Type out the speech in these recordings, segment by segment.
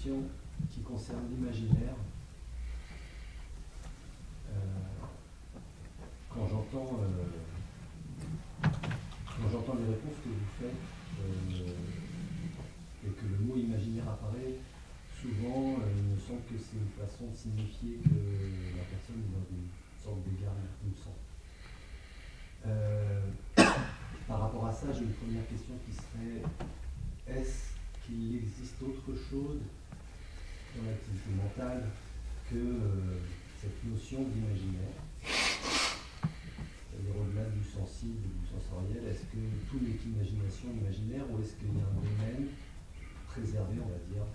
question qui concerne l'imaginaire. Quand j'entends les réponses que vous faites et que le mot imaginaire apparaît, souvent il me semble que c'est une façon de signifier que la personne est dans une sorte d'égard, il me semble. Par rapport à ça, j'ai une première question qui serait: est-ce qu'il existe autre chose dans l'activité mentale que cette notion d'imaginaire? C'est-à-dire au-delà du sensible, du sensoriel, est-ce que tout n'est qu'imagination imaginaire, ou est-ce qu'il y a un domaine préservé, on va dire?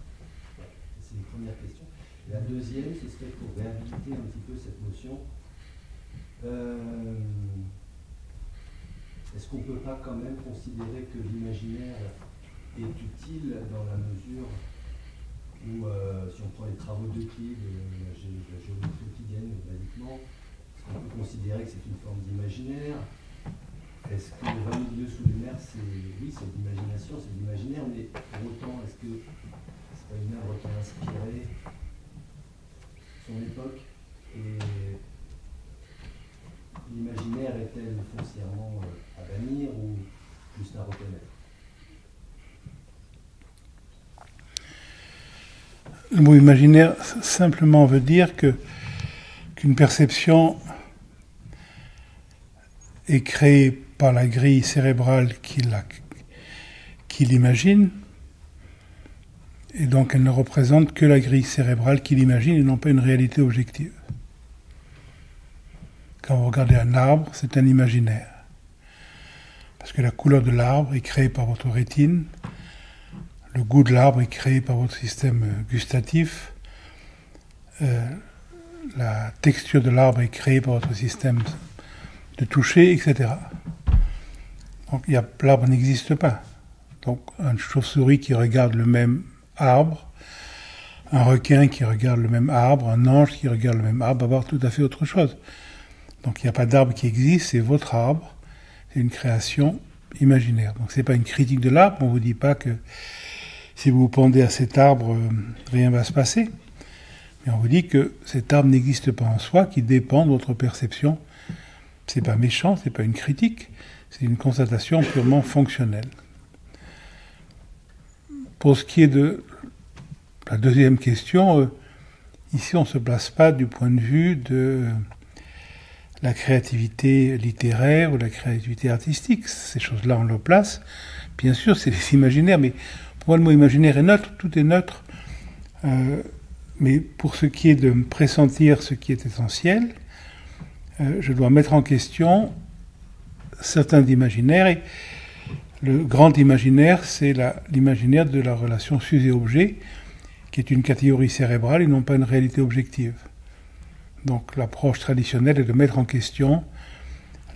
C'est une première question. Et la deuxième, ce serait pour réhabiliter un petit peu cette notion. Est-ce qu'on ne peut pas quand même considérer que l'imaginaire est utile dans la mesure où, si on prend les travaux d'Euclide, la géométrie euclidienne, basiquement, est-ce qu'on peut considérer que c'est une forme d'imaginaire? Est-ce que le 20 milieux sous les mers, c'est de l'imagination, c'est de l'imaginaire, mais pour autant, est-ce que c'est pas une œuvre qui a inspiré son époque? Et l'imaginaire est-elle foncièrement à bannir ou juste à reconnaître? Le mot imaginaire simplement veut dire qu'une perception est créée par la grille cérébrale qui l'imagine, et donc elle ne représente que la grille cérébrale qui l'imagine et non pas une réalité objective. Quand vous regardez un arbre, c'est un imaginaire. Parce que la couleur de l'arbre est créée par votre rétine, le goût de l'arbre est créé par votre système gustatif, la texture de l'arbre est créée par votre système de toucher, etc. Donc l'arbre n'existe pas. Donc une chauve-souris qui regarde le même arbre, un requin qui regarde le même arbre, un ange qui regarde le même arbre, va voir tout à fait autre chose. Donc il n'y a pas d'arbre qui existe, c'est votre arbre, c'est une création imaginaire. Donc ce n'est pas une critique de l'arbre, on ne vous dit pas que si vous vous pendez à cet arbre, rien ne va se passer. Mais on vous dit que cet arbre n'existe pas en soi, qui dépend de votre perception. Ce n'est pas méchant, ce n'est pas une critique, c'est une constatation purement fonctionnelle. Pour ce qui est de la deuxième question, ici on ne se place pas du point de vue de la créativité littéraire ou la créativité artistique. Ces choses-là, on le place. Bien sûr, c'est des imaginaires, mais pour moi, le mot imaginaire est neutre, tout est neutre. Mais pour ce qui est de pressentir ce qui est essentiel, je dois mettre en question certains imaginaires. Et le grand imaginaire, c'est l'imaginaire de la relation sujet-objet, qui est une catégorie cérébrale et non pas une réalité objective. Donc l'approche traditionnelle est de mettre en question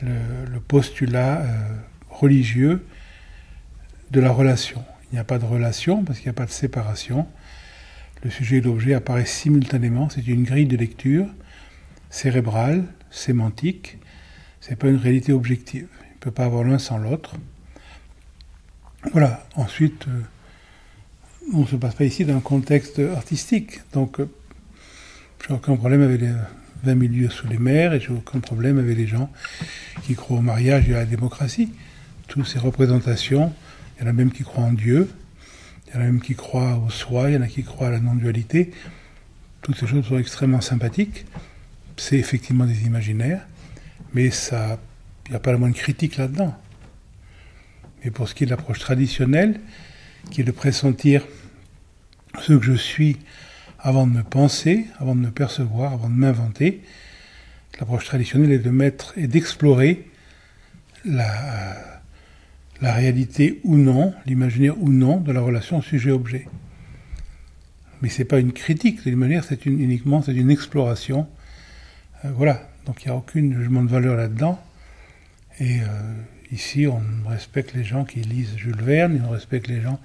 le postulat religieux de la relation. Il n'y a pas de relation parce qu'il n'y a pas de séparation. Le sujet et l'objet apparaissent simultanément. C'est une grille de lecture cérébrale, sémantique. Ce n'est pas une réalité objective. Il ne peut pas avoir l'un sans l'autre. Voilà. Ensuite, on ne se passe pas ici dans un contexte artistique. Donc, j'ai aucun problème avec les 20 milieux sous les mers et j'ai aucun problème avec les gens qui croient au mariage et à la démocratie. Toutes ces représentations, il y en a même qui croient en Dieu, il y en a même qui croient au soi, il y en a qui croient à la non-dualité. Toutes ces choses sont extrêmement sympathiques. C'est effectivement des imaginaires, mais il n'y a pas la moindre critique là-dedans. Mais pour ce qui est de l'approche traditionnelle, qui est de pressentir ce que je suis avant de me penser, avant de me percevoir, avant de m'inventer, l'approche traditionnelle est de mettre et d'explorer la réalité ou non, l'imaginaire ou non de la relation sujet-objet. Mais c'est pas une critique de l'imaginaire, c'est une exploration. Voilà, donc il n'y a aucun jugement de valeur là-dedans. Et ici, on respecte les gens qui lisent Jules Verne, et on respecte les gens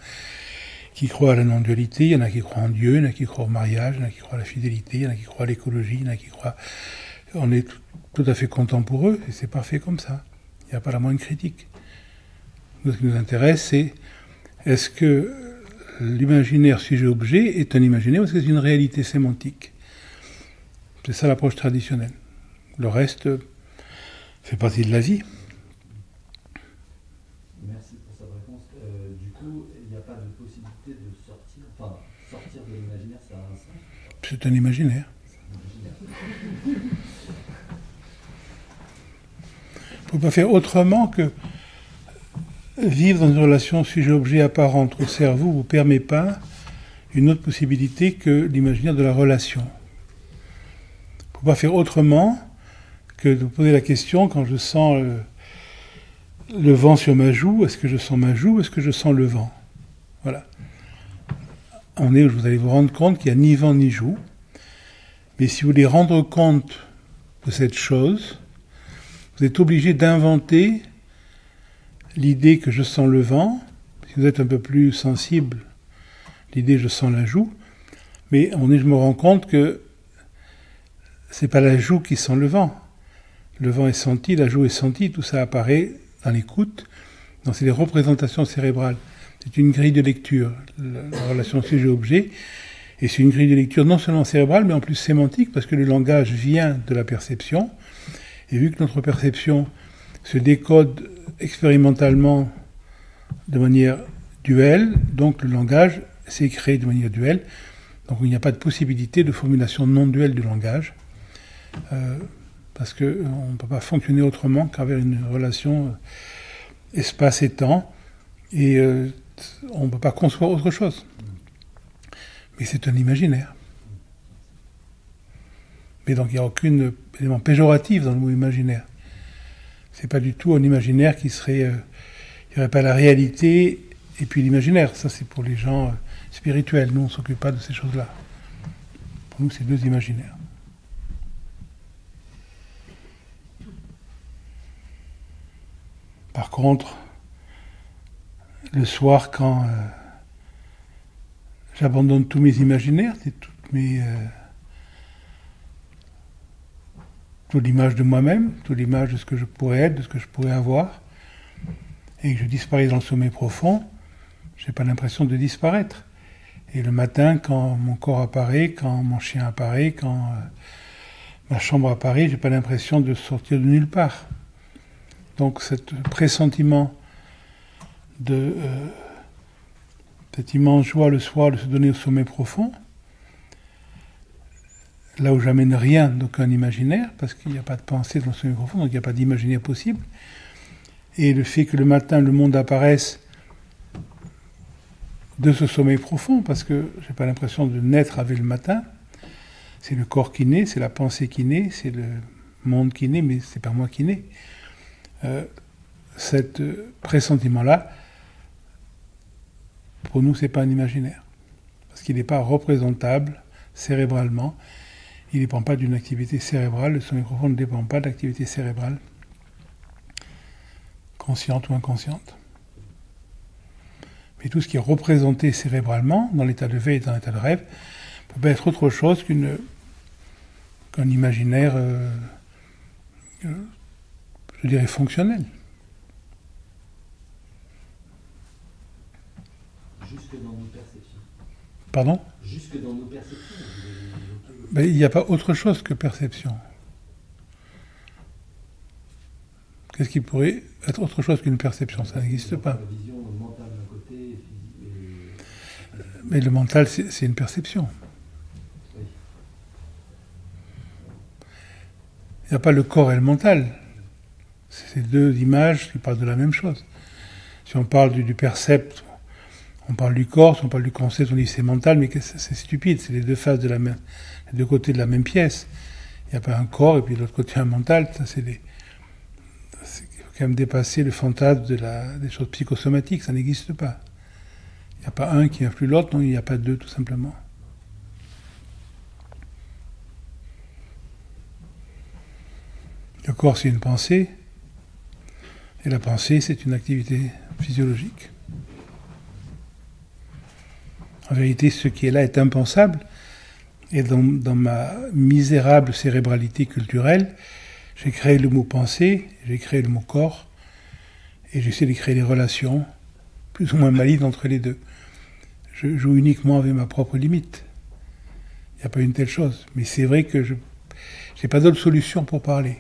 qui croient à la non-dualité. Il y en a qui croient en Dieu, il y en a qui croient au mariage, il y en a qui croient à la fidélité, il y en a qui croient à l'écologie, il y en a qui croient... On est tout à fait content pour eux, et c'est parfait comme ça. Il n'y a pas la moindre critique. Ce qui nous intéresse, c'est est-ce que l'imaginaire sujet-objet est un imaginaire parce que c'est une réalité sémantique. C'est ça l'approche traditionnelle. Le reste fait partie de la vie. Merci pour cette réponse. Du coup, il n'y a pas de possibilité de sortir, enfin, sortir de l'imaginaire, ça a un sens? C'est un imaginaire. On ne peut pas faire autrement que vivre dans une relation sujet-objet apparente au cerveau ne vous permet pas une autre possibilité que l'imaginaire de la relation. On ne peut pas faire autrement que de vous poser la question, quand je sens le vent sur ma joue, est-ce que je sens ma joue, est-ce que je sens le vent? Voilà. On est où vous allez vous rendre compte qu'il n'y a ni vent ni joue. Mais si vous voulez rendre compte de cette chose, vous êtes obligé d'inventer l'idée que je sens le vent. Si vous êtes un peu plus sensible, l'idée je sens la joue. Mais je me rends compte que c'est pas la joue qui sent le vent. Le vent est senti, la joue est sentie, tout ça apparaît dans l'écoute. Donc c'est des représentations cérébrales. C'est une grille de lecture, la relation sujet-objet. Et c'est une grille de lecture non seulement cérébrale, mais en plus sémantique, parce que le langage vient de la perception. Et vu que notre perception se décode expérimentalement de manière duelle, donc le langage s'est créé de manière duelle. Donc il n'y a pas de possibilité de formulation non duelle du langage. Parce qu'on ne peut pas fonctionner autrement qu'avec une relation espace et temps. Et on ne peut pas concevoir autre chose. Mais c'est un imaginaire. Mais donc il n'y a aucun élément péjoratif dans le mot imaginaire. C'est pas du tout un imaginaire qui serait... il n'y aurait pas la réalité et puis l'imaginaire. Ça c'est pour les gens spirituels. Nous on ne s'occupe pas de ces choses-là. Pour nous c'est deux imaginaires. Par contre, le soir quand... j'abandonne tous mes imaginaires, toute l'image de moi-même, toute l'image de ce que je pourrais être, de ce que je pourrais avoir, et que je disparais dans le sommeil profond, je n'ai pas l'impression de disparaître. Et le matin, quand mon corps apparaît, quand mon chien apparaît, quand ma chambre apparaît, je n'ai pas l'impression de sortir de nulle part. Donc, ce pressentiment de... cette immense joie le soir de se donner au sommeil profond, là où j'amène rien d'aucun imaginaire, parce qu'il n'y a pas de pensée dans le sommeil profond, donc il n'y a pas d'imaginaire possible, et le fait que le matin le monde apparaisse de ce sommeil profond, parce que je n'ai pas l'impression de naître avec le matin, c'est le corps qui naît, c'est la pensée qui naît, c'est le monde qui naît, mais c'est pas moi qui naît. Cet pressentiment-là, pour nous, c'est pas un imaginaire. Parce qu'il n'est pas représentable cérébralement. Il ne dépend pas d'une activité cérébrale. Le sommeil profond ne dépend pas d'activité cérébrale, consciente ou inconsciente. Mais tout ce qui est représenté cérébralement, dans l'état de veille et dans l'état de rêve, ne peut pas être autre chose qu'un imaginaire, je dirais, fonctionnel. Jusque dans nos perceptions. Pardon ? Jusque dans nos perceptions. Ben, il n'y a pas autre chose que perception. Qu'est-ce qui pourrait être autre chose qu'une perception ? Ça n'existe pas. La vision mentale d'un côté mais le mental, c'est une perception. Oui. Il n'y a pas le corps et le mental. C'est deux images qui parlent de la même chose. Si on parle du percept, on parle du corps, si on parle du concept, on dit c'est mental, mais c'est stupide, c'est les deux faces de les deux côtés de la même pièce. Il n'y a pas un corps et puis de l'autre côté un mental. Ça, il faut quand même dépasser le fantasme des choses psychosomatiques, ça n'existe pas. Il n'y a pas un qui influe l'autre, non, il n'y a pas deux, tout simplement. Le corps, c'est une pensée, et la pensée, c'est une activité physiologique. En vérité, ce qui est là est impensable, et dans ma misérable cérébralité culturelle, j'ai créé le mot pensée, j'ai créé le mot corps, et j'essaie de créer des relations plus ou moins malignes entre les deux. je joue uniquement avec ma propre limite. Il n'y a pas une telle chose. Mais c'est vrai que je n'ai pas d'autre solution pour parler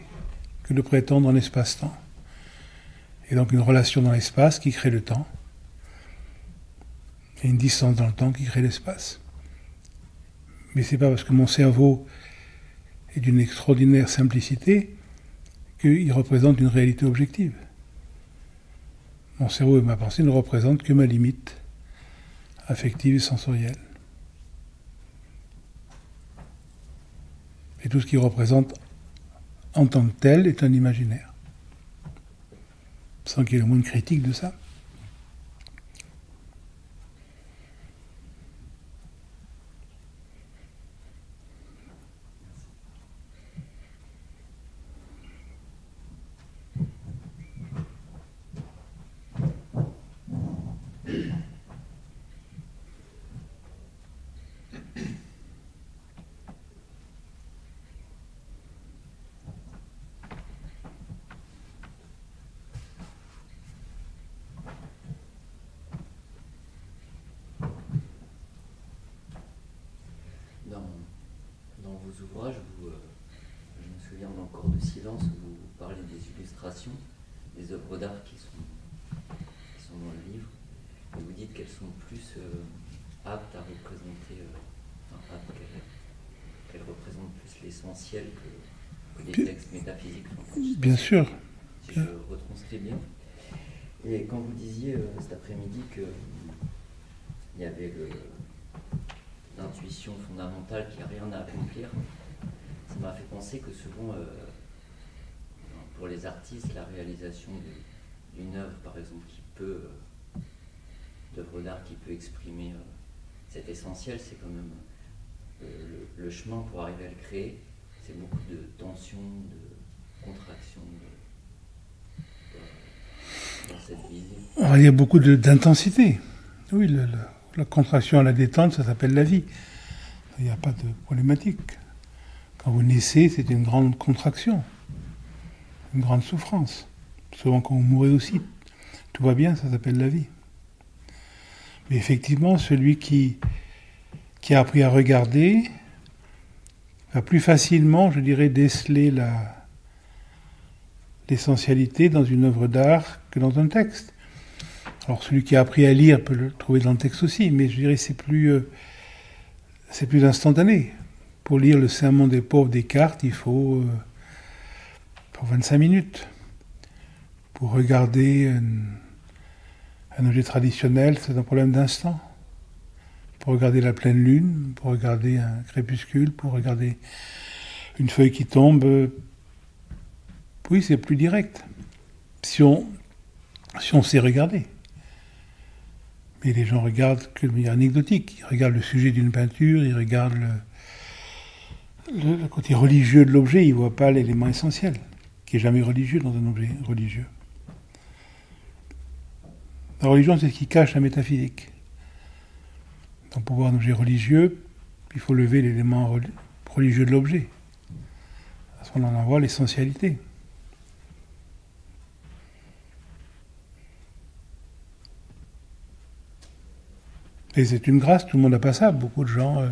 que de prétendre un espace-temps. Et donc une relation dans l'espace qui crée le temps, et une distance dans le temps qui crée l'espace. Mais c'est pas parce que mon cerveau est d'une extraordinaire simplicité qu'il représente une réalité objective. Mon cerveau et ma pensée ne représentent que ma limite affective et sensorielle. Et tout ce qu'il représente en tant que tel est un imaginaire. Sans qu'il y ait le moins de critique de ça. Dans vos ouvrages, je me souviens dans Corps de silence, où vous parlez des illustrations, des œuvres d'art qui sont dans le livre, et vous dites qu'elles sont plus aptes à représenter, qu'elles représentent plus l'essentiel que les textes métaphysiques. Bien sûr. Si je retranscris bien. Et quand vous disiez cet après-midi qu'il y avait l'intuition fondamentale qui n'a rien à accomplir, ça m'a fait penser que souvent, pour les artistes, la réalisation d'une œuvre, par exemple, d'œuvre d'art qui peut exprimer cet essentiel, c'est quand même le chemin pour arriver à le créer, c'est beaucoup de tension, de contraction dans cette vision. Alors, il y a beaucoup d'intensité. Oui, la contraction à la détente, ça s'appelle la vie. Il n'y a pas de problématique. Quand vous naissez, c'est une grande contraction, une grande souffrance. Souvent quand vous mourrez aussi, tout va bien, ça s'appelle la vie. Mais effectivement, celui qui a appris à regarder va plus facilement, je dirais, déceler l'essentialité dans une œuvre d'art que dans un texte. Alors celui qui a appris à lire peut le trouver dans le texte aussi, mais je dirais c'est plus instantané. Pour lire le Sermon des pauvres des Descartes, il faut 25 minutes. Pour regarder un objet traditionnel, c'est un problème d'instant. Pour regarder la pleine lune, pour regarder un crépuscule, pour regarder une feuille qui tombe, oui, c'est plus direct. Si on sait regarder. Mais les gens regardent que de manière anecdotique. Ils regardent le sujet d'une peinture, ils regardent le côté religieux de l'objet, ils ne voient pas l'élément essentiel, qui n'est jamais religieux dans un objet religieux. La religion, c'est ce qui cache la métaphysique. Donc pour voir un objet religieux, il faut lever l'élément religieux de l'objet. À ce moment-là, on en voit l'essentialité. Et c'est une grâce, tout le monde n'a pas ça. Beaucoup de gens,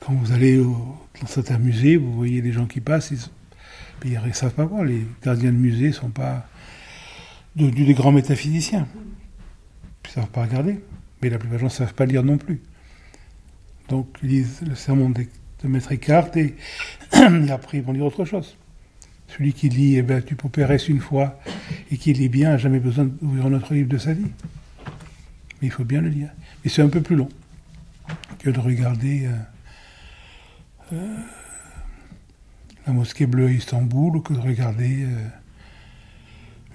quand vous allez dans certains musées, vous voyez les gens qui passent, ils ne savent pas voir. Les gardiens de musée ne sont pas des grands métaphysiciens. Ils ne savent pas regarder. Mais la plupart des gens ne savent pas lire non plus. Donc ils lisent le sermon de Maître Eckhart et après ils vont lire autre chose. Celui qui lit Tu Pauperes une fois et qui lit bien n'a jamais besoin d'ouvrir un autre livre de sa vie. Mais il faut bien le lire. Mais c'est un peu plus long que de regarder la mosquée bleue à Istanbul, ou que de regarder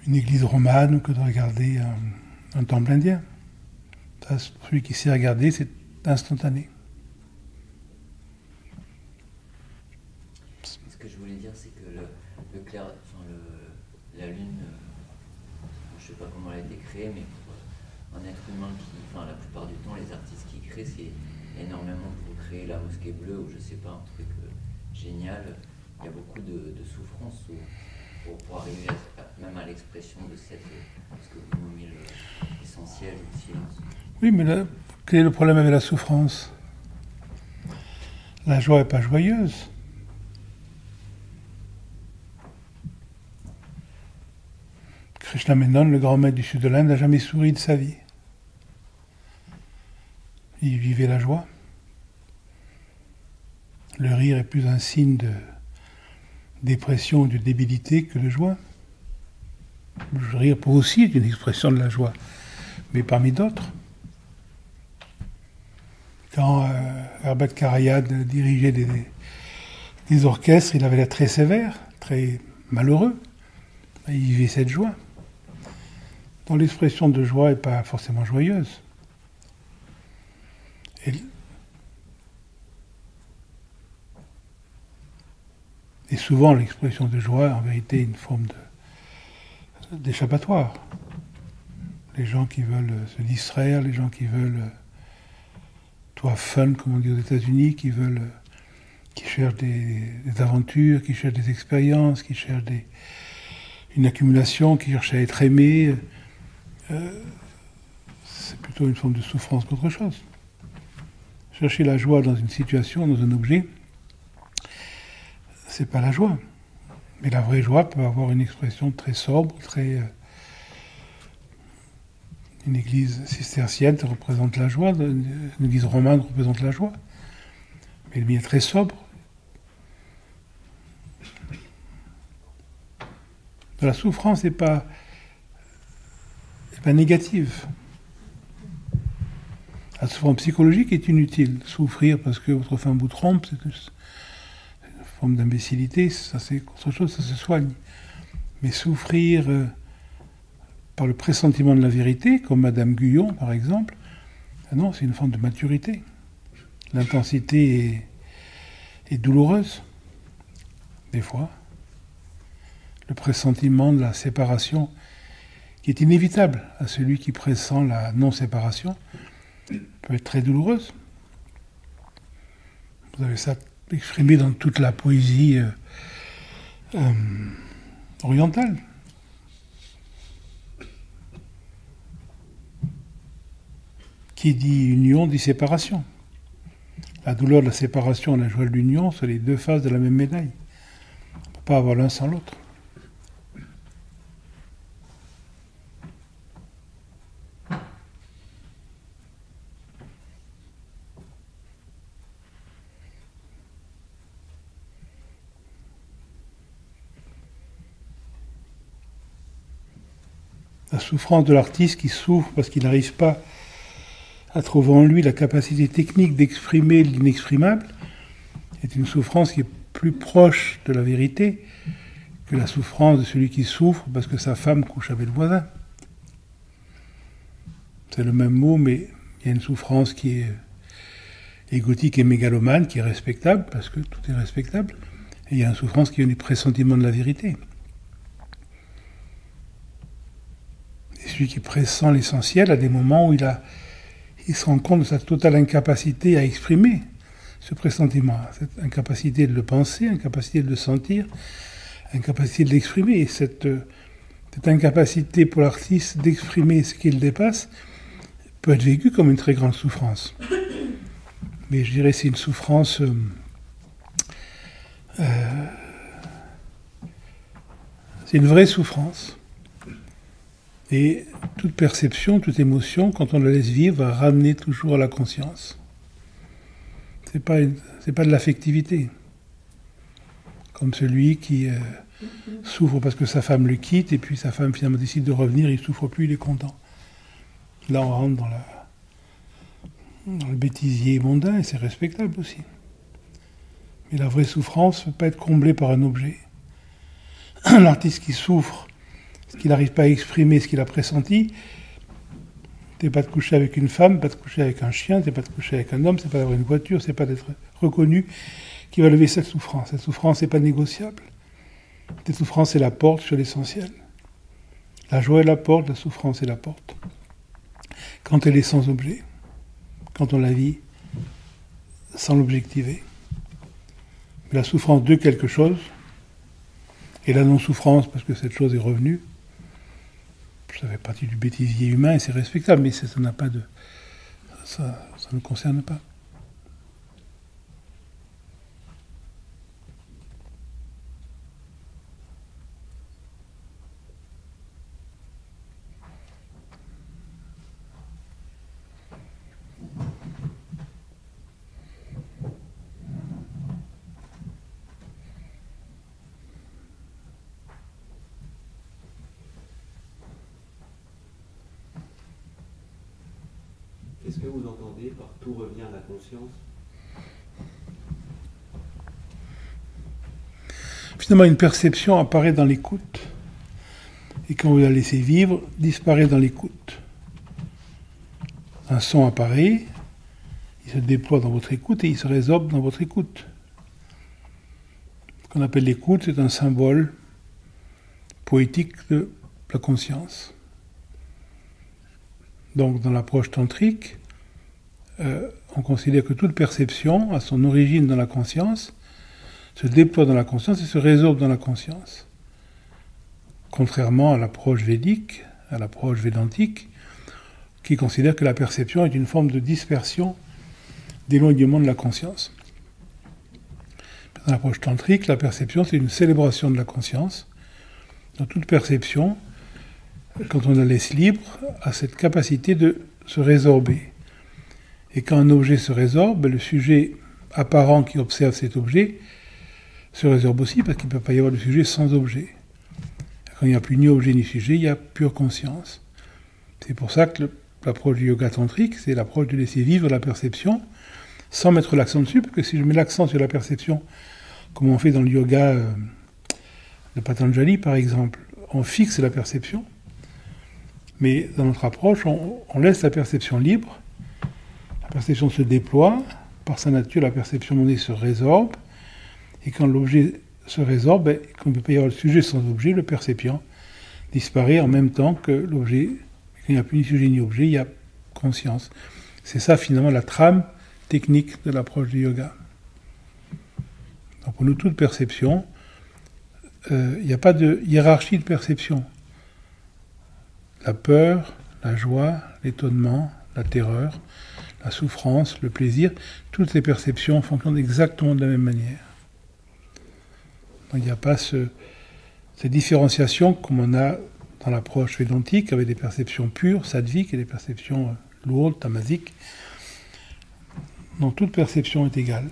une église romane, ou que de regarder un temple indien. Ça, celui qui sait regarder, c'est instantané. Ce que je voulais dire, c'est que la Lune, je ne sais pas comment elle a été créée, mais pour un être humain la plupart du temps, les artistes qui créent, c'est énormément pour créer la mosquée bleue, ou je ne sais pas, un truc génial. Il y a beaucoup de souffrance pour arriver même à l'expression de ce que vous nommez l'essentiel, le silence. Oui, mais là, quel est le problème avec la souffrance? La joie n'est pas joyeuse. Krishna Menon, le grand maître du sud de l'Inde, n'a jamais souri de sa vie. Il vivait la joie. Le rire est plus un signe de dépression ou de débilité que de joie. Le rire peut aussi être une expression de la joie, mais parmi d'autres. Quand Herbert Karajan dirigeait des orchestres, il avait l'air très sévère, très malheureux. Il vivait cette joie. Donc l'expression de joie n'est pas forcément joyeuse. Et souvent, l'expression de joie, en vérité, est une forme d'échappatoire. Les gens qui veulent se distraire, les gens qui veulent to have fun, comme on dit aux États-Unis, qui cherchent des aventures, qui cherchent des expériences, qui cherchent une accumulation, qui cherchent à être aimés. C'est plutôt une forme de souffrance qu'autre chose. Chercher la joie dans une situation, dans un objet, c'est pas la joie. Mais la vraie joie peut avoir une expression très sobre, une église cistercienne représente la joie, une église romane représente la joie. Mais le mien est très sobre. La souffrance n'est pas négative. La souffrance psychologique est inutile. Souffrir parce que votre femme vous trompe, c'est une forme d'imbécilité, ça c'est autre chose, ça se soigne. Mais souffrir par le pressentiment de la vérité, comme Madame Guyon par exemple, non, c'est une forme de maturité. L'intensité est douloureuse, des fois. Le pressentiment de la séparation, qui est inévitable à celui qui pressent la non-séparation, peut être très douloureuse. Vous avez ça exprimé dans toute la poésie orientale. Qui dit union dit séparation. La douleur de la séparation et la joie de l'union sont les deux faces de la même médaille. On ne peut pas avoir l'un sans l'autre. La souffrance de l'artiste qui souffre parce qu'il n'arrive pas à trouver en lui la capacité technique d'exprimer l'inexprimable est une souffrance qui est plus proche de la vérité que la souffrance de celui qui souffre parce que sa femme couche avec le voisin. C'est le même mot, mais il y a une souffrance qui est égotique et mégalomane, qui est respectable, parce que tout est respectable, et il y a une souffrance qui est un pressentiment de la vérité. Et celui qui pressent l'essentiel a des moments où il se rend compte de sa totale incapacité à exprimer ce pressentiment, cette incapacité de le penser, incapacité de le sentir, incapacité de l'exprimer. Et cette incapacité pour l'artiste d'exprimer ce qu'il dépasse peut être vécue comme une très grande souffrance. Mais je dirais que c'est une souffrance c'est une vraie souffrance. Et toute perception, toute émotion, quand on la laisse vivre, va ramener toujours à la conscience. C'est pas de l'affectivité. Comme celui qui souffre parce que sa femme le quitte, et puis sa femme finalement décide de revenir, il ne souffre plus, il est content. Là, on rentre dans le bêtisier mondain, et c'est respectable aussi. Mais la vraie souffrance ne peut pas être comblée par un objet. L'artiste qui souffre, ce qu'il n'arrive pas à exprimer, ce qu'il a pressenti, c'est pas de coucher avec une femme, pas de coucher avec un chien, c'est pas de coucher avec un homme, c'est pas d'avoir une voiture, c'est pas d'être reconnu, qui va lever cette souffrance. Cette souffrance n'est pas négociable. Cette souffrance est la porte sur l'essentiel. La joie est la porte, la souffrance est la porte. Quand elle est sans objet, quand on la vit sans l'objectiver. Mais la souffrance de quelque chose, et la non-souffrance parce que cette chose est revenue, ça fait partie du bêtisier humain et c'est respectable, mais ça n'a pas ça ne concerne pas. Qu'est-ce que vous entendez par tout revient à la conscience? Finalement, une perception apparaît dans l'écoute, et quand vous la laissez vivre, disparaît dans l'écoute. Un son apparaît, il se déploie dans votre écoute et il se résorbe dans votre écoute. Ce qu'on appelle l'écoute, c'est un symbole poétique de la conscience. Donc, dans l'approche tantrique, on considère que toute perception a son origine dans la conscience, se déploie dans la conscience et se résorbe dans la conscience. Contrairement à l'approche védique, à l'approche védantique, qui considère que la perception est une forme de dispersion, d'éloignement de la conscience. Dans l'approche tantrique, la perception, c'est une célébration de la conscience. Dans toute perception, quand on la laisse libre, a cette capacité de se résorber. Et quand un objet se résorbe, le sujet apparent qui observe cet objet se résorbe aussi, parce qu'il ne peut pas y avoir de sujet sans objet. Quand il n'y a plus ni objet ni sujet, il y a pure conscience. C'est pour ça que l'approche du yoga tantrique, c'est l'approche de laisser vivre la perception, sans mettre l'accent dessus, parce que si je mets l'accent sur la perception, comme on fait dans le yoga de Patanjali par exemple, on fixe la perception, mais dans notre approche, on laisse la perception libre, la perception se déploie, par sa nature, la perception donnée se résorbe, et quand l'objet se résorbe, comme il ne peut pas y avoir le sujet sans objet, le percipient disparaît en même temps que l'objet. Quand il n'y a plus ni sujet ni objet, il y a conscience. C'est ça finalement la trame technique de l'approche du yoga. Donc pour nous, toute perception, il n'y a pas de hiérarchie de perception. La peur, la joie, l'étonnement, la terreur, la souffrance, le plaisir, toutes ces perceptions fonctionnent exactement de la même manière. Donc il n'y a pas cette différenciation comme on a dans l'approche védantique avec des perceptions pures, sattviques, et des perceptions lourdes, tamasiques. Non, toute perception est égale.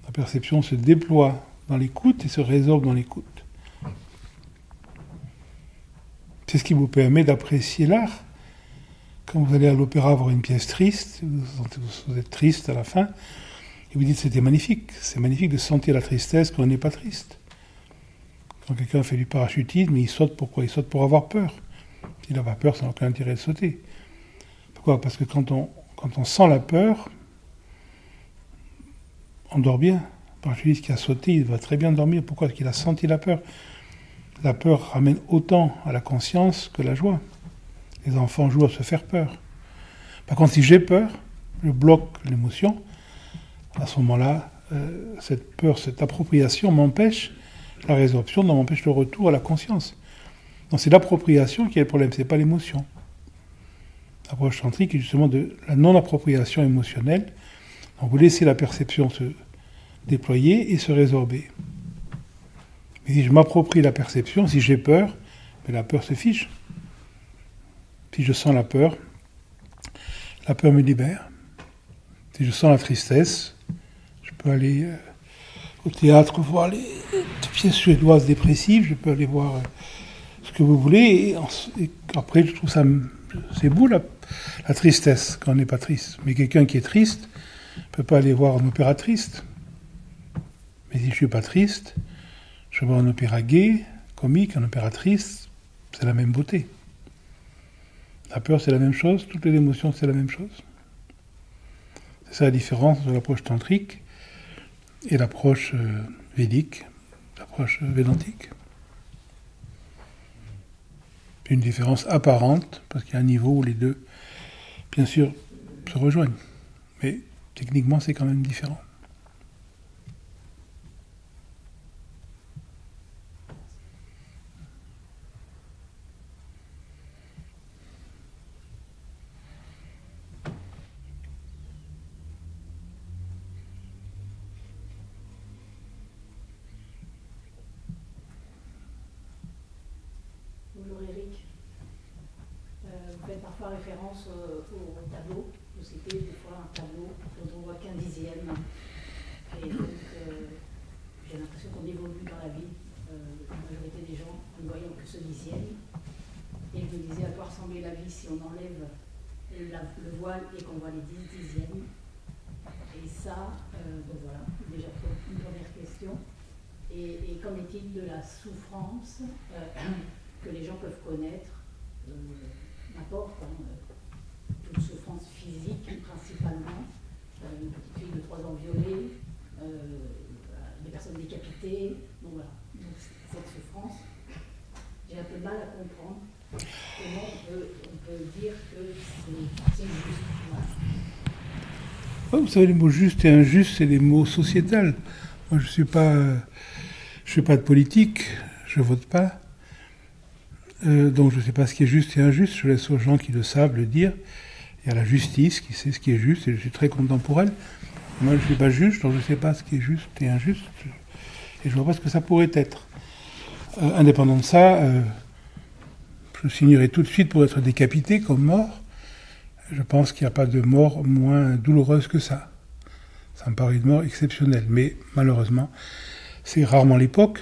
La perception se déploie dans l'écoute et se résorbe dans l'écoute. C'est ce qui vous permet d'apprécier l'art. Quand vous allez à l'opéra voir une pièce triste, vous êtes triste à la fin, et vous dites c'était magnifique. C'est magnifique de sentir la tristesse quand on n'est pas triste. Quand quelqu'un fait du parachutisme, il saute pourquoi? Il saute pour avoir peur. S'il n'a pas peur, ça n'a aucun intérêt de sauter. Pourquoi? Parce que quand on sent la peur, on dort bien. Le parachutiste qui a sauté, il va très bien dormir. Pourquoi? Parce qu'il a senti la peur. La peur ramène autant à la conscience que la joie. Les enfants jouent à se faire peur. Par contre, si j'ai peur, je bloque l'émotion. À ce moment-là, cette peur, cette appropriation m'empêche la résorption, m'empêche le retour à la conscience. Donc c'est l'appropriation qui est le problème, c'est pas l'émotion. L'approche tantrique est justement de la non-appropriation émotionnelle. Donc vous laissez la perception se déployer et se résorber. Mais si je m'approprie la perception, si j'ai peur, mais la peur se fiche. Si je sens la peur me libère. Si je sens la tristesse, je peux aller au théâtre voir les pièces suédoises dépressives, je peux aller voir ce que vous voulez, et après je trouve ça, c'est beau la tristesse quand on n'est pas triste. Mais quelqu'un qui est triste ne peut pas aller voir un opéra triste. Mais si je ne suis pas triste, je vais voir un opéra gai, comique, un opéra triste, c'est la même beauté. La peur, c'est la même chose, toutes les émotions, c'est la même chose. C'est ça la différence de l'approche tantrique et l'approche védique, l'approche védantique. C'est une différence apparente, parce qu'il y a un niveau où les deux, bien sûr, se rejoignent. Mais techniquement, c'est quand même différent. fera référence au tableau. C'était des fois un tableau dont on voit qu'un dixième. Et donc, j'ai l'impression qu'on évolue dans la vie, la majorité des gens, en ne voyant que ce dixième. Et je me disais à quoi ressemblait la vie si on enlève le voile et qu'on voit les 10 dixièmes. Et ça, donc voilà, déjà une première question. Et qu'en est-il de la souffrance que les gens peuvent connaître, n'importe, toute souffrance physique principalement, une petite fille de 3 ans violée, des personnes décapitées, donc voilà. Donc cette souffrance, j'ai un peu de mal à comprendre comment on peut dire que c'est juste. Voilà. Oh, vous savez, les mots juste et injuste, c'est des mots sociétals. Moi, je ne fais pas de politique, je ne vote pas. Donc je ne sais pas ce qui est juste et injuste, je laisse aux gens qui le savent le dire. Il y a la justice qui sait ce qui est juste et je suis très content pour elle. Moi je ne suis pas juge, donc je ne sais pas ce qui est juste et injuste. Et je ne vois pas ce que ça pourrait être. Indépendant de ça, je signerai tout de suite pour être décapité comme mort. Je pense qu'il n'y a pas de mort moins douloureuse que ça. Ça me paraît une mort exceptionnelle. Mais malheureusement, c'est rarement l'époque.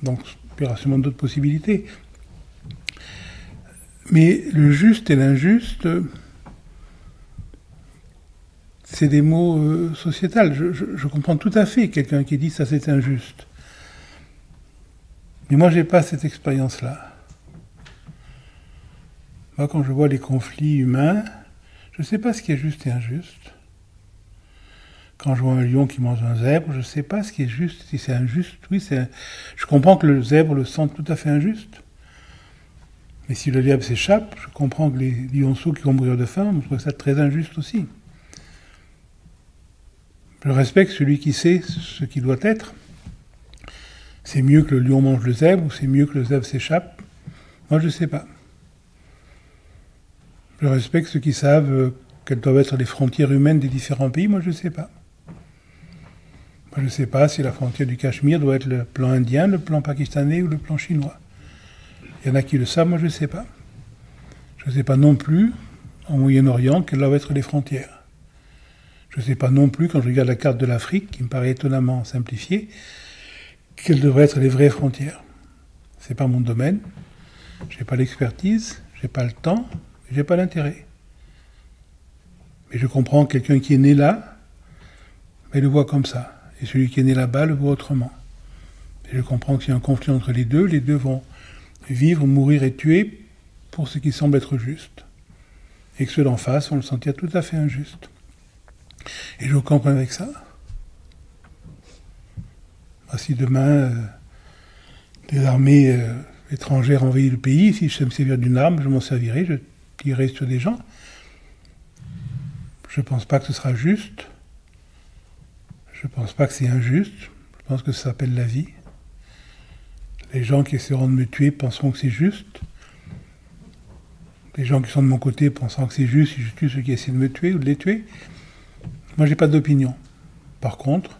Donc il y aura sûrement d'autres possibilités. Mais le juste et l'injuste, c'est des mots sociétals. Je comprends tout à fait quelqu'un qui dit ça c'est injuste. Mais moi je n'ai pas cette expérience-là. Moi quand je vois les conflits humains, je ne sais pas ce qui est juste et injuste. Quand je vois un lion qui mange un zèbre, je ne sais pas ce qui est juste, si c'est injuste. Oui, je comprends que le zèbre le sente tout à fait injuste. Mais si le lièvre s'échappe, je comprends que les lionceaux qui vont mourir de faim, je trouve ça très injuste aussi. Je respecte celui qui sait ce qui doit être. C'est mieux que le lion mange le zèbre, ou c'est mieux que le zèbre s'échappe. Moi, je ne sais pas. Je respecte ceux qui savent quelles doivent être les frontières humaines des différents pays. Moi, je ne sais pas. Moi, je ne sais pas si la frontière du Cachemire doit être le plan indien, le plan pakistanais ou le plan chinois. Il y en a qui le savent, moi je ne sais pas. Je ne sais pas non plus, en Moyen-Orient, quelles doivent être les frontières. Je ne sais pas non plus, quand je regarde la carte de l'Afrique, qui me paraît étonnamment simplifiée, quelles devraient être les vraies frontières. Ce n'est pas mon domaine, je n'ai pas l'expertise, je n'ai pas le temps, je n'ai pas l'intérêt. Mais je comprends que quelqu'un qui est né là, il le voit comme ça. Et celui qui est né là-bas le voit autrement. Et je comprends qu'il y a un conflit entre les deux vont vivre, mourir et tuer pour ce qui semble être juste. Et que ceux d'en face vont le sentir tout à fait injuste. Et j'ai aucun problème avec ça. Si demain des armées étrangères envahissent le pays, si je sais me servir d'une arme, je m'en servirai, je tirerai sur des gens. Je ne pense pas que ce sera juste. Je ne pense pas que c'est injuste. Je pense que ça s'appelle la vie. Les gens qui essaieront de me tuer penseront que c'est juste. Les gens qui sont de mon côté penseront que c'est juste si je tue ceux qui essaient de me tuer ou de les tuer. Moi, j'ai pas d'opinion. Par contre,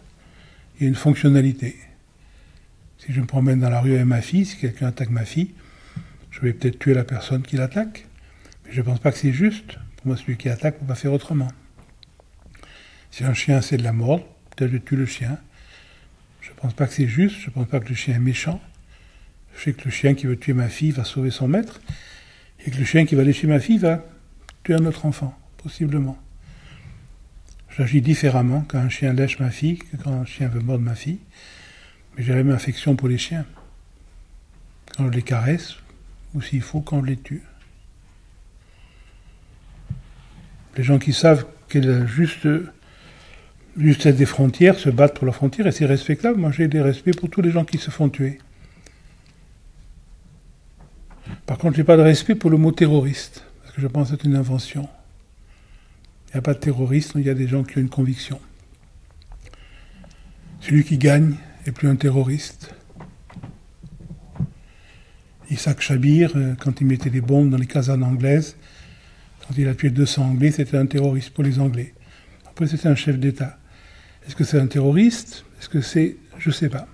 il y a une fonctionnalité. Si je me promène dans la rue avec ma fille, si quelqu'un attaque ma fille, je vais peut-être tuer la personne qui l'attaque. Mais je ne pense pas que c'est juste. Pour moi, celui qui attaque ne peut pas faire autrement. Si un chien essaie de la mordre, peut-être je tue le chien. Je ne pense pas que c'est juste. Je ne pense pas que le chien est méchant. Je sais que le chien qui veut tuer ma fille va sauver son maître, et que le chien qui va lécher ma fille va tuer un autre enfant, possiblement. J'agis différemment quand un chien lèche ma fille que quand un chien veut mordre ma fille, mais j'ai la même affection pour les chiens. Quand je les caresse, ou s'il faut, quand je les tue. Les gens qui savent quelle est la justesse des frontières se battent pour leurs frontières, et c'est respectable. Moi, j'ai des respects pour tous les gens qui se font tuer. Par contre, je n'ai pas de respect pour le mot terroriste, parce que je pense que c'est une invention. Il n'y a pas de terrorisme, il y a des gens qui ont une conviction. Celui qui gagne n'est plus un terroriste. Isaac Shabir, quand il mettait des bombes dans les casernes anglaises, quand il a tué 200 Anglais, c'était un terroriste pour les Anglais. Après, c'était un chef d'État. Est-ce que c'est un terroriste ? Est-ce que c'est... Je ne sais pas.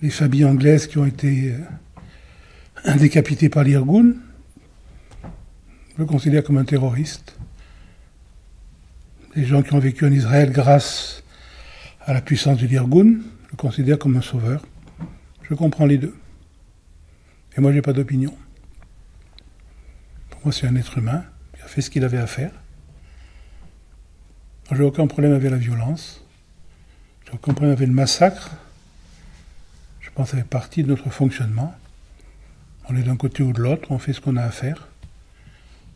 Les familles anglaises qui ont été décapitées par l'Irgun, Je le considère comme un terroriste. Les gens qui ont vécu en Israël grâce à la puissance du l'Irgun, je le considère comme un sauveur. Je comprends les deux. Et moi, je n'ai pas d'opinion. Pour moi, c'est un être humain qui a fait ce qu'il avait à faire. Je n'ai aucun problème avec la violence. Je n'ai aucun problème avec le massacre. Je pense que ça fait partie de notre fonctionnement. On est d'un côté ou de l'autre, on fait ce qu'on a à faire.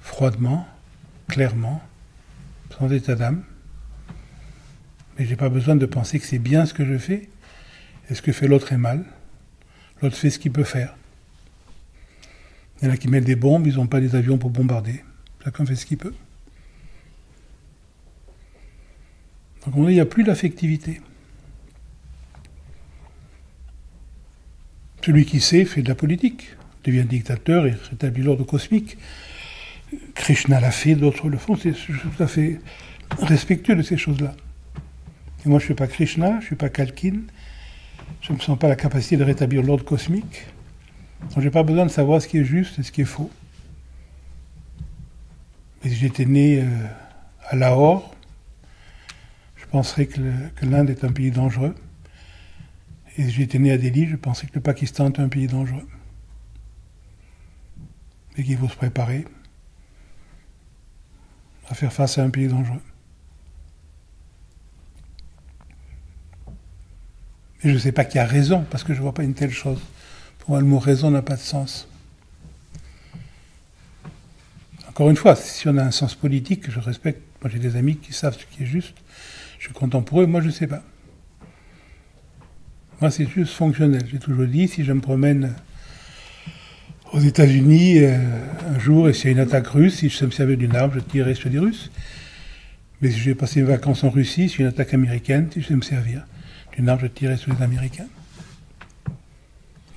Froidement, clairement, sans état d'âme. Mais je n'ai pas besoin de penser que c'est bien ce que je fais et ce que fait l'autre est mal. L'autre fait ce qu'il peut faire. Il y en a qui mettent des bombes, ils n'ont pas des avions pour bombarder. Chacun fait ce qu'il peut. Donc on dit, il n'y a plus d'affectivité. Celui qui sait fait de la politique, devient dictateur et rétablit l'ordre cosmique. Krishna l'a fait, d'autres le font, je suis tout à fait respectueux de ces choses-là. Et moi je ne suis pas Krishna, je ne suis pas Kalkin, je ne me sens pas la capacité de rétablir l'ordre cosmique. Donc je n'ai pas besoin de savoir ce qui est juste et ce qui est faux. Mais si j'étais né à Lahore, je penserais que l'Inde est un pays dangereux. Et si j'étais né à Delhi, je penserais que le Pakistan est un pays dangereux. Et qu'il faut se préparer à faire face à un pays dangereux. Et je ne sais pas qui a raison, parce que je ne vois pas une telle chose. Pour moi, le mot raison n'a pas de sens. Encore une fois, si on a un sens politique, je respecte. Moi, j'ai des amis qui savent ce qui est juste. Je suis content pour eux, moi, je ne sais pas. Moi, c'est juste fonctionnel. J'ai toujours dit, si je me promène aux États-Unis un jour et s'il y a une attaque russe, si je sais me servir d'une arme, je tirerai sur les Russes. Mais si je vais passer mes vacances en Russie, s'il y a une attaque américaine, si je sais me servir d'une arme, je tirerai sur les Américains.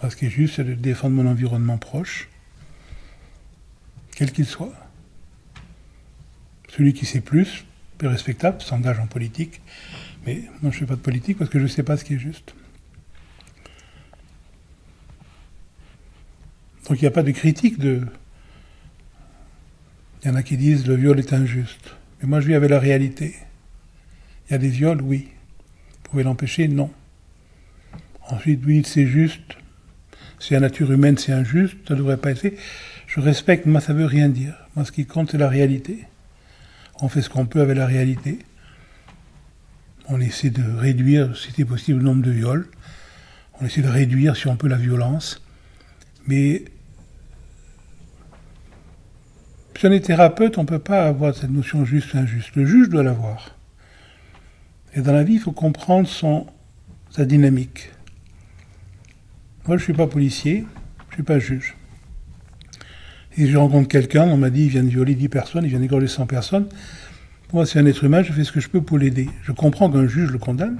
Moi, ce qui est juste, c'est de défendre mon environnement proche, quel qu'il soit. Celui qui sait plus, est respectable, s'engage en politique. Mais moi, je ne fais pas de politique parce que je ne sais pas ce qui est juste. Donc il n'y a pas de critique de... Il y en a qui disent le viol est injuste. Mais moi je vis avec la réalité. Il y a des viols, oui. Vous pouvez l'empêcher, non. Ensuite, oui, c'est juste. Si la nature humaine c'est injuste, ça ne devrait pas être fait. Je respecte, moi ça ne veut rien dire. Moi ce qui compte c'est la réalité. On fait ce qu'on peut avec la réalité. On essaie de réduire, si c'est possible, le nombre de viols. On essaie de réduire, si on peut, la violence. Mais si on est thérapeute, on ne peut pas avoir cette notion juste ou injuste. Le juge doit l'avoir. Et dans la vie, il faut comprendre sa dynamique. Moi, je ne suis pas policier, je ne suis pas juge. Et je rencontre quelqu'un, on m'a dit, il vient de violer 10 personnes, il vient d'égorger 100 personnes. Pour moi, c'est un être humain, je fais ce que je peux pour l'aider. Je comprends qu'un juge le condamne,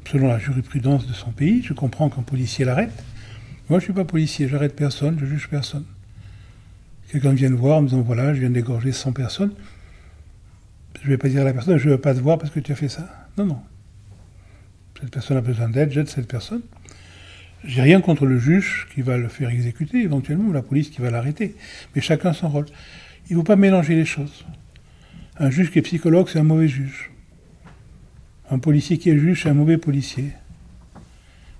selon la jurisprudence de son pays, je comprends qu'un policier l'arrête. Moi, je ne suis pas policier, j'arrête personne, je juge personne. Quelqu'un vient me voir en me disant, voilà, je viens d'égorger 100 personnes. Je ne vais pas dire à la personne, je ne veux pas te voir parce que tu as fait ça. Non, non. Cette personne a besoin d'aide, j'aide cette personne. J'ai rien contre le juge qui va le faire exécuter, éventuellement, ou la police qui va l'arrêter. Mais chacun son rôle. Il ne faut pas mélanger les choses. Un juge qui est psychologue, c'est un mauvais juge. Un policier qui est juge, c'est un mauvais policier.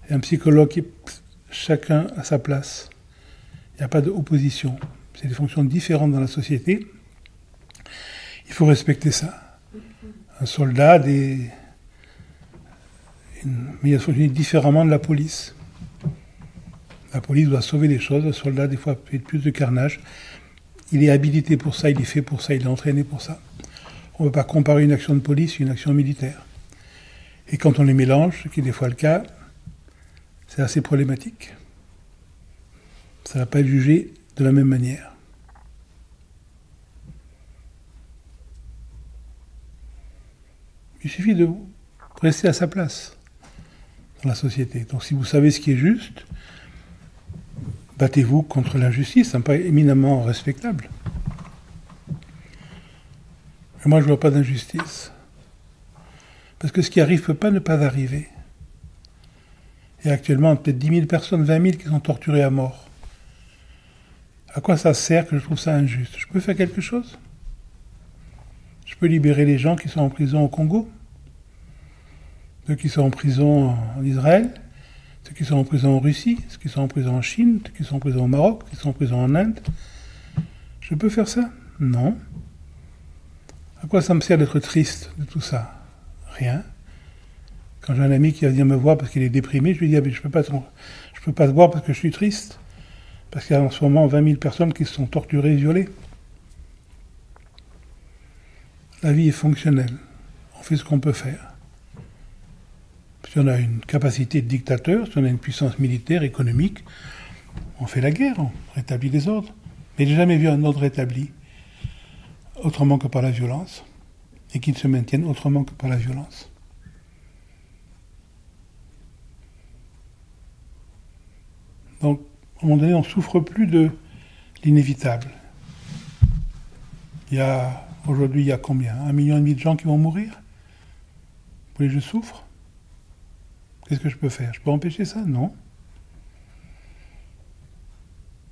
Et un psychologue qui est... Chacun à sa place. Il n'y a pas d'opposition. C'est des fonctions différentes dans la société. Il faut respecter ça. Un soldat mais il a fonctionné différemment de la police. La police doit sauver les choses. Le soldat, des fois, fait plus de carnage. Il est habilité pour ça, il est fait pour ça, il est entraîné pour ça. On ne peut pas comparer une action de police à une action militaire. Et quand on les mélange, ce qui est des fois le cas, c'est assez problématique. Ça ne va pas être jugé de la même manière. Il suffit de rester à sa place dans la société. Donc si vous savez ce qui est juste, battez-vous contre l'injustice, ça me paraît éminemment respectable. Et moi je ne vois pas d'injustice. Parce que ce qui arrive ne peut pas ne pas arriver. Il y a actuellement peut-être 10 000 personnes, 20 000 qui sont torturées à mort. À quoi ça sert que je trouve ça injuste? Je peux faire quelque chose? Je peux libérer les gens qui sont en prison au Congo, ceux qui sont en prison en Israël, ceux qui sont en prison en Russie, ceux qui sont en prison en Chine, ceux qui sont en prison au Maroc, ceux qui sont en prison en Inde. Je peux faire ça? Non. À quoi ça me sert d'être triste de tout ça? Rien. Quand j'ai un ami qui va venir me voir parce qu'il est déprimé, je lui dis ah, mais je peux pas te voir parce que je suis triste. Parce qu'il y a en ce moment 20 000 personnes qui se sont torturées, violées. La vie est fonctionnelle. On fait ce qu'on peut faire. Si on a une capacité de dictateur, si on a une puissance militaire, économique, on fait la guerre, on rétablit les ordres. Mais j'ai jamais vu un ordre rétabli autrement que par la violence, et qui ne se maintienne autrement que par la violence. Donc, à un moment donné, on ne souffre plus de l'inévitable. Aujourd'hui, il y a combien? 1,5 million de gens qui vont mourir? Vous voulez que je souffre? Qu'est-ce que je peux faire? Je peux empêcher ça? Non.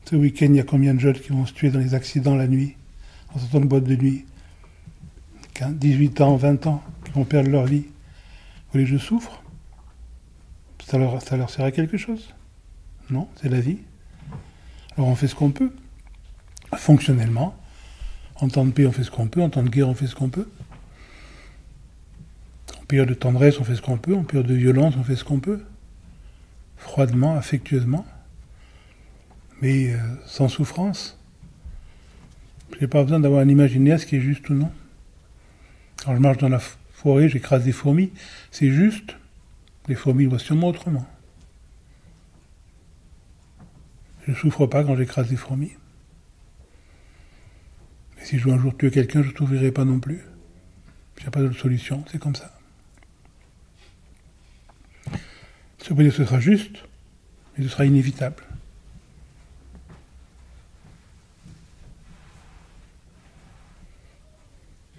Ce week-end, il y a combien de jeunes qui vont se tuer dans les accidents la nuit, en sortant de boîte de nuit? 18 ans, 20 ans, qui vont perdre leur vie. Vous voulez que je souffre? Ça leur sert à quelque chose? Non, c'est la vie. Alors on fait ce qu'on peut. Fonctionnellement. En temps de paix, on fait ce qu'on peut. En temps de guerre, on fait ce qu'on peut. En période de tendresse, on fait ce qu'on peut. En période de violence, on fait ce qu'on peut. Froidement, affectueusement. Mais sans souffrance. Je n'ai pas besoin d'avoir un imaginaire, ce qui est juste ou non. Quand je marche dans la forêt, j'écrase des fourmis. C'est juste. Les fourmis le voient sûrement autrement. Je ne souffre pas quand j'écrase des fourmis. Et si je dois un jour tuer quelqu'un, je ne souffrirai pas non plus. Il n'y a pas d'autre solution, c'est comme ça. Ça veut pas dire que ce sera juste, mais ce sera inévitable.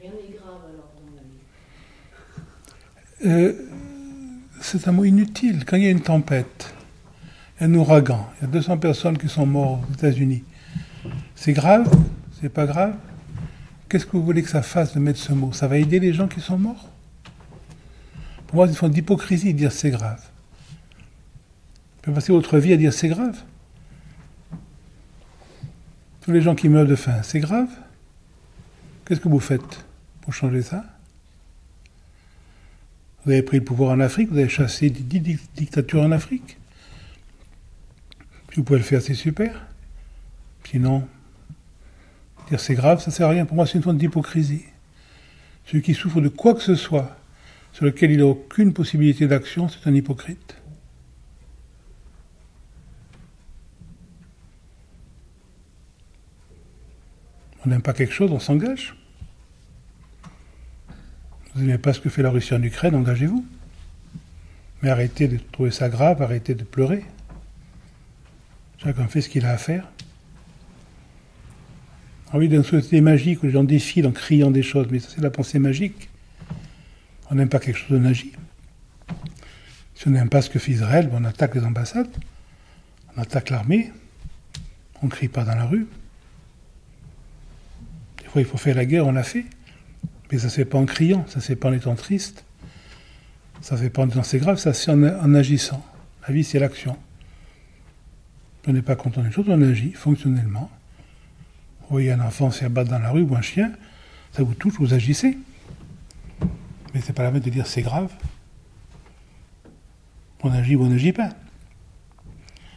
Rien n'est grave alors dans la vie. C'est un mot inutile. Quand il y a une tempête, un ouragan, il y a 200 personnes qui sont mortes aux États-Unis. C'est grave? C'est pas grave? Qu'est-ce que vous voulez que ça fasse de mettre ce mot? Ça va aider les gens qui sont morts? Pour moi, c'est une forme d'hypocrisie de dire c'est grave. Vous pouvez passer votre vie à dire c'est grave. Tous les gens qui meurent de faim, c'est grave? Qu'est-ce que vous faites pour changer ça? Vous avez pris le pouvoir en Afrique, vous avez chassé 10 dictatures en Afrique. Si vous pouvez le faire, c'est super. Sinon, dire c'est grave, ça ne sert à rien. Pour moi, c'est une forme d'hypocrisie. Celui qui souffre de quoi que ce soit, sur lequel il n'a aucune possibilité d'action, c'est un hypocrite. On n'aime pas quelque chose, on s'engage. Vous n'aimez pas ce que fait la Russie en Ukraine, engagez-vous. Mais arrêtez de trouver ça grave, arrêtez de pleurer. Chacun fait ce qu'il a à faire. Ah oui, dans une société magique où les gens défilent en criant des choses, mais ça c'est la pensée magique. On n'aime pas quelque chose, on agit. Si on n'aime pas ce que fait Israël, on attaque les ambassades, on attaque l'armée, on ne crie pas dans la rue. Des fois il faut faire la guerre, on l'a fait. Mais ça ne se fait pas en criant, ça ne se fait pas en étant triste, ça ne se fait pas en disant c'est grave, ça se fait en agissant. La vie c'est l'action. On n'est pas content d'une chose, on agit fonctionnellement. Vous voyez un enfant se faire battre dans la rue ou un chien, ça vous touche, vous agissez. Mais c'est pas la peine de dire c'est grave. On agit ou on n'agit pas.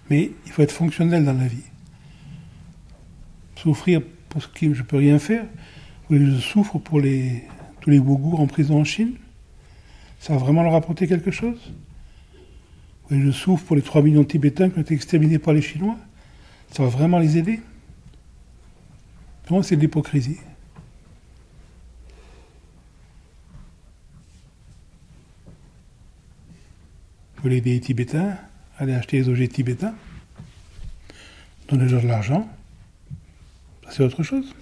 Mais il faut être fonctionnel dans la vie. Souffrir pour ce qui je ne peux rien faire. Je souffre pour tous les Ouïghours en prison en Chine. Ça va vraiment leur apporter quelque chose? Je souffre pour les 3 millions de Tibétains qui ont été exterminés par les Chinois. Ça va vraiment les aider? Pour moi, c'est de l'hypocrisie. Vous voulez aider les Tibétains? Allez acheter les objets tibétains. Donnez-leur de l'argent. Ça, c'est autre chose.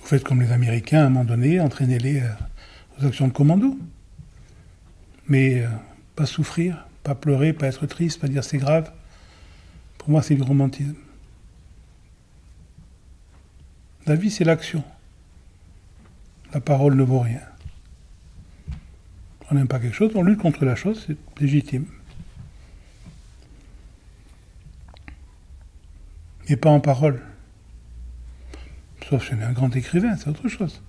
Vous faites comme les Américains, à un moment donné, entraînez-les aux actions de commando. Mais pas souffrir, pas pleurer, pas être triste, pas dire c'est grave. Pour moi, c'est du romantisme. La vie, c'est l'action. La parole ne vaut rien. On n'aime pas quelque chose, on lutte contre la chose, c'est légitime. Mais pas en parole. Sauf si on est un grand écrivain, c'est autre chose.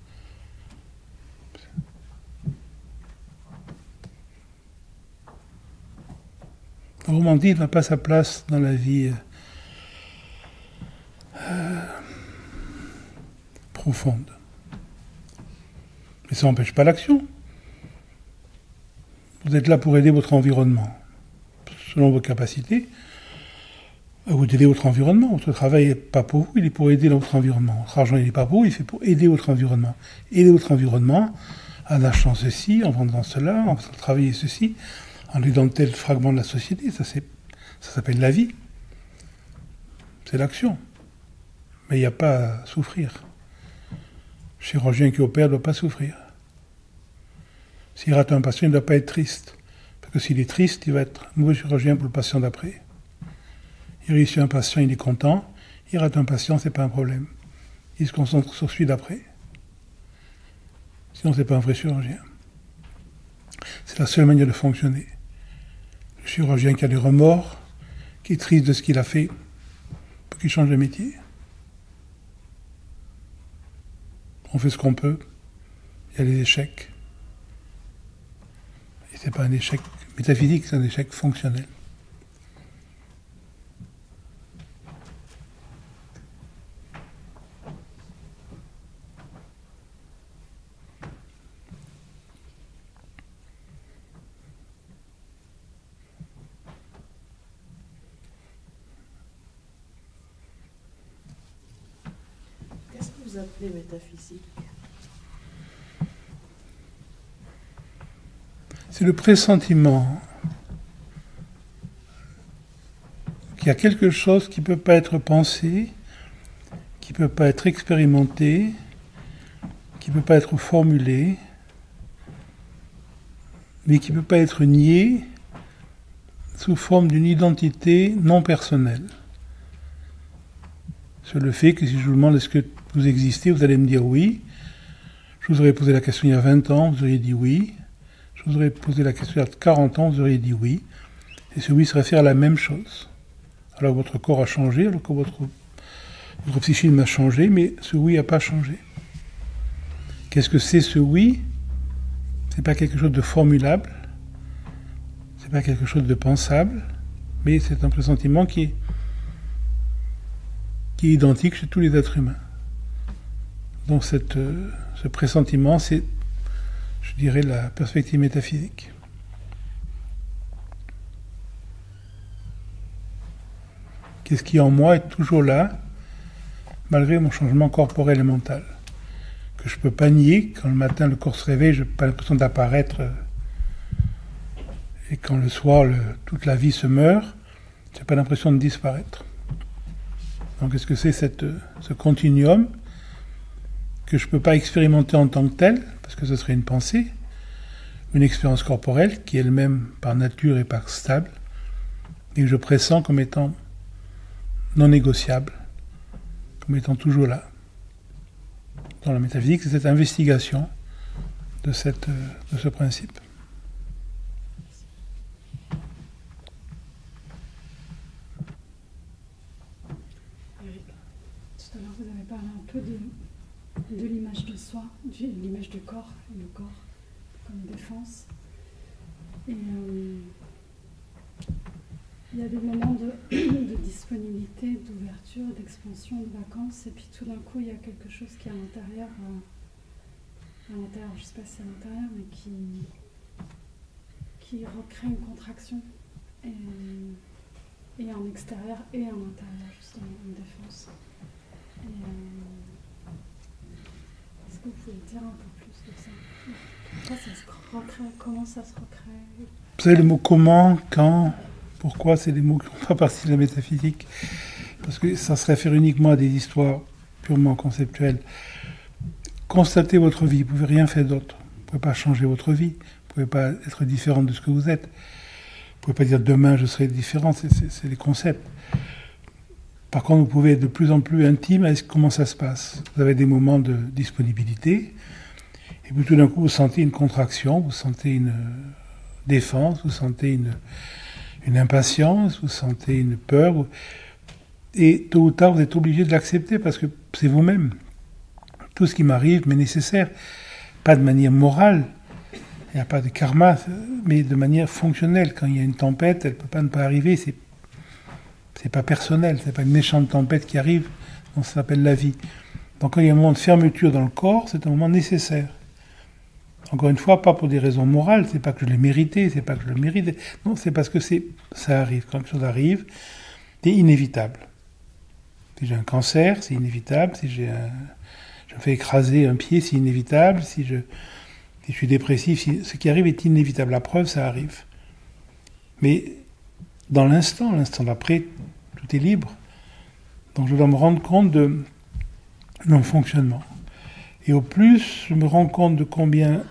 Autrement dit, il n'a pas sa place dans la vie profonde. Mais ça n'empêche pas l'action. Vous êtes là pour aider votre environnement. Selon vos capacités, vous aidez votre environnement. Votre travail n'est pas pour vous, il est pour aider votre environnement. Votre argent, il n'est pas pour vous, il est fait pour aider votre environnement. Aider votre environnement en achetant ceci, en vendant cela, en faisant travailler ceci, en aidant tel fragment de la société. Ça s'appelle la vie. C'est l'action. Mais il n'y a pas à souffrir. Le chirurgien qui opère ne doit pas souffrir. S'il rate un patient, il ne doit pas être triste. Parce que s'il est triste, il va être un mauvais chirurgien pour le patient d'après. Il réussit un patient, il est content. Il rate un patient, ce n'est pas un problème. Il se concentre sur celui d'après. Sinon, ce n'est pas un vrai chirurgien. C'est la seule manière de fonctionner. Le chirurgien qui a des remords, qui est triste de ce qu'il a fait, pour qu'il change de métier. On fait ce qu'on peut. Il y a des échecs. Et ce n'est pas un échec métaphysique, c'est un échec fonctionnel. Qu'est-ce que vous appelez métaphysique ? C'est le pressentiment qu'il y a quelque chose qui ne peut pas être pensé, qui ne peut pas être expérimenté, qui ne peut pas être formulé, mais qui ne peut pas être nié sous forme d'une identité non personnelle. Sur le fait que si je vous demande est-ce que vous existez, vous allez me dire oui. Je vous aurais posé la question il y a 20 ans, vous auriez dit oui. Je vous aurais posé la question il y a 40 ans, vous auriez dit oui. Et ce oui se réfère à la même chose. Alors votre corps a changé, alors que votre psychisme a changé, mais ce oui n'a pas changé. Qu'est-ce que c'est ce oui ? C'est pas quelque chose de formulable, c'est pas quelque chose de pensable, mais c'est un pressentiment qui est identique chez tous les êtres humains. Donc ce pressentiment, c'est, je dirais, la perspective métaphysique. Qu'est-ce qui en moi est toujours là, malgré mon changement corporel et mental, que je ne peux pas nier. Quand le matin le corps se réveille, je n'ai pas l'impression d'apparaître, et quand le soir toute la vie se meurt, je n'ai pas l'impression de disparaître. Donc est-ce que c'est ce continuum que je ne peux pas expérimenter en tant que tel, parce que ce serait une pensée, une expérience corporelle qui elle-même par nature est pas stable, et que je pressens comme étant non négociable, comme étant toujours là. Dans la métaphysique, c'est cette investigation de ce principe. Tout à l'heure, vous avez parlé un peu de l'image de soi, de l'image du corps, et le corps comme défense. Et il y a des moments de disponibilité, d'ouverture, d'expansion, de vacances, et puis tout d'un coup, il y a quelque chose qui est à l'intérieur, je ne sais pas si c'est à l'intérieur, mais qui recrée une contraction, et en extérieur et en intérieur, justement, une défense. Est-ce que vous pouvez dire un peu plus de ça ? Pourquoi ça se recrée ? Comment ça se recrée ? Vous savez, le mot comment, quand, pourquoi, c'est des mots qui ne font pas partie de la métaphysique. Parce que ça se réfère uniquement à des histoires purement conceptuelles. Constatez votre vie, vous ne pouvez rien faire d'autre. Vous ne pouvez pas changer votre vie. Vous ne pouvez pas être différent de ce que vous êtes. Vous ne pouvez pas dire demain je serai différent, c'est des concepts. Par contre, vous pouvez être de plus en plus intime. Comment ça se passe? Vous avez des moments de disponibilité, et puis tout d'un coup, vous sentez une contraction, vous sentez une défense, vous sentez une impatience, vous sentez une peur, et tôt ou tard, vous êtes obligé de l'accepter parce que c'est vous-même. Tout ce qui m'arrive m'est nécessaire, pas de manière morale, il n'y a pas de karma, mais de manière fonctionnelle. Quand il y a une tempête, elle ne peut pas ne pas arriver, c'est pas personnel, c'est pas une méchante tempête qui arrive, donc ça s'appelle la vie. Donc quand il y a un moment de fermeture dans le corps, c'est un moment nécessaire. Encore une fois, pas pour des raisons morales, c'est pas que je l'ai mérité, c'est pas que je le mérite, non, c'est parce que ça arrive. Quand quelque chose arrive, c'est inévitable. Si j'ai un cancer, c'est inévitable. Si je me fais écraser un pied, c'est inévitable. Si je suis dépressif, ce qui arrive est inévitable. La preuve, ça arrive. Mais dans l'instant d'après, tout est libre. Donc je dois me rendre compte de mon fonctionnement. Et au plus, je me rends compte de combien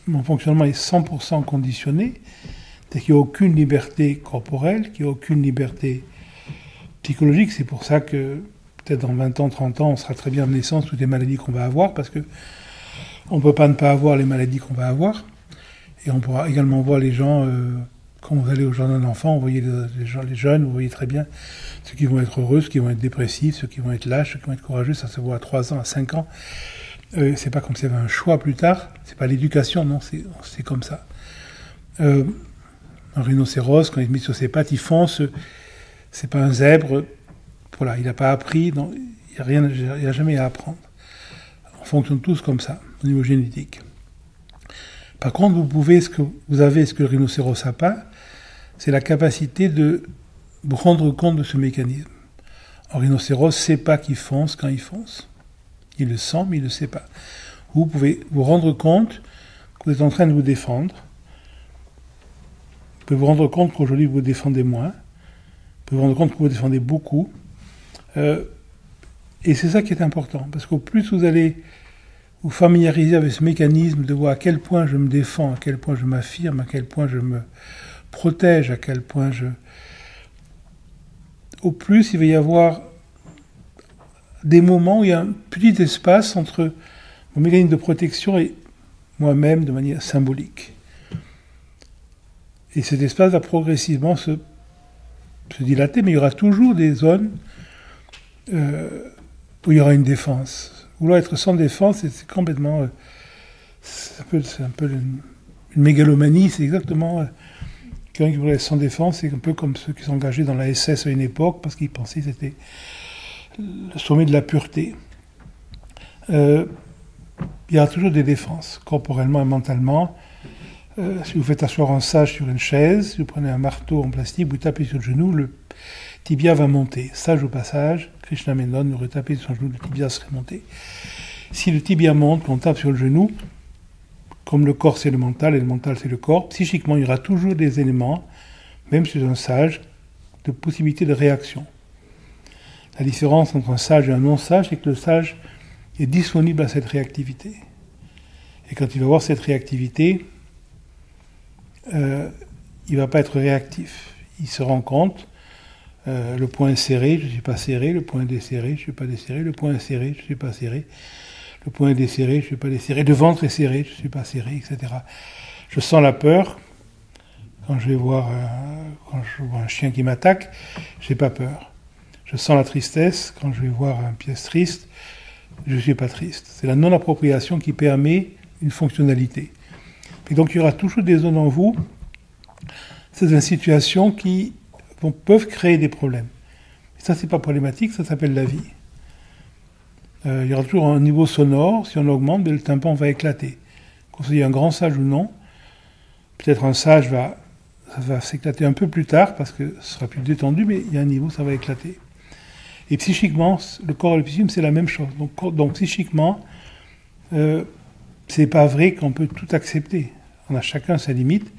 mon fonctionnement est 100% conditionné, c'est-à-dire qu'il n'y a aucune liberté corporelle, qu'il n'y a aucune liberté psychologique. C'est pour ça que peut-être dans 20 ans, 30 ans, on sera très bien de naissance toutes les maladies qu'on va avoir, parce que on ne peut pas ne pas avoir les maladies qu'on va avoir. Et on pourra également voir les gens, quand vous allez au jardin d'enfants, vous voyez les jeunes, vous voyez très bien ceux qui vont être heureux, ceux qui vont être dépressifs, ceux qui vont être lâches, ceux qui vont être courageux, ça se voit à 3 ans, à 5 ans. C'est pas comme s'il y avait un choix plus tard, c'est pas l'éducation, non, c'est comme ça. Un rhinocéros, quand il est mis sur ses pattes, il fonce, c'est pas un zèbre, voilà, il n'a pas appris, il n'y a jamais à apprendre. On fonctionne tous comme ça, au niveau génétique. Par contre, ce que le rhinocéros n'a pas, c'est la capacité de vous rendre compte de ce mécanisme. Un rhinocéros ne sait pas qu'il fonce quand il fonce. Il le sent, mais il ne le sait pas. Vous pouvez vous rendre compte que vous êtes en train de vous défendre. Vous pouvez vous rendre compte qu'aujourd'hui vous vous défendez moins. Vous pouvez vous rendre compte que vous vous défendez beaucoup. Et c'est ça qui est important, parce qu'au plus vous allez vous familiariser avec ce mécanisme de voir à quel point je me défends, à quel point je m'affirme, à quel point je me protège, à quel point au plus il va y avoir des moments où il y a un petit espace entre mon mécanisme de protection et moi-même de manière symbolique. Et cet espace va progressivement se dilater, mais il y aura toujours des zones où il y aura une défense. Vouloir être sans défense, c'est complètement... c'est un peu une mégalomanie, c'est exactement... quelqu'un qui voulait être sans défense, c'est un peu comme ceux qui s'engageaient dans la SS à une époque, parce qu'ils pensaient que c'était le sommet de la pureté. Il y aura toujours des défenses, corporellement et mentalement. Si vous faites asseoir un sage sur une chaise, si vous prenez un marteau en plastique, vous tapez sur le genou, le tibia va monter. Sage au passage, Krishna Menon aurait tapé sur son genou, le tibia serait monté. Si le tibia monte, qu'on tape sur le genou, comme le corps c'est le mental et le mental c'est le corps, psychiquement il y aura toujours des éléments, même chez un sage, de possibilité de réaction. La différence entre un sage et un non-sage, c'est que le sage est disponible à cette réactivité. Et quand il va voir cette réactivité, il ne va pas être réactif. Il se rend compte, le point est serré, je ne suis pas serré, le point est desserré, je ne suis pas desserré, le point est serré, je ne suis pas serré, le point est desserré, je ne suis pas desserré, le ventre est serré, je ne suis pas serré, etc. Je sens la peur. Quand je vois un chien qui m'attaque, je n'ai pas peur. Je sens la tristesse. Quand je vais voir un pièce triste, je ne suis pas triste. C'est la non-appropriation qui permet une fonctionnalité. Et donc il y aura toujours des zones en vous, c'est des situations qui peuvent créer des problèmes. Et ça, c'est pas problématique, ça s'appelle la vie. Il y aura toujours un niveau sonore, si on augmente, le tympan va éclater. Qu'on soit un grand sage ou non, peut-être un sage va s'éclater un peu plus tard, parce que ce sera plus détendu, mais il y a un niveau, ça va éclater. Et psychiquement, le corps et le psychisme, c'est la même chose. Donc psychiquement, c'est pas vrai qu'on peut tout accepter. On a chacun ses limites.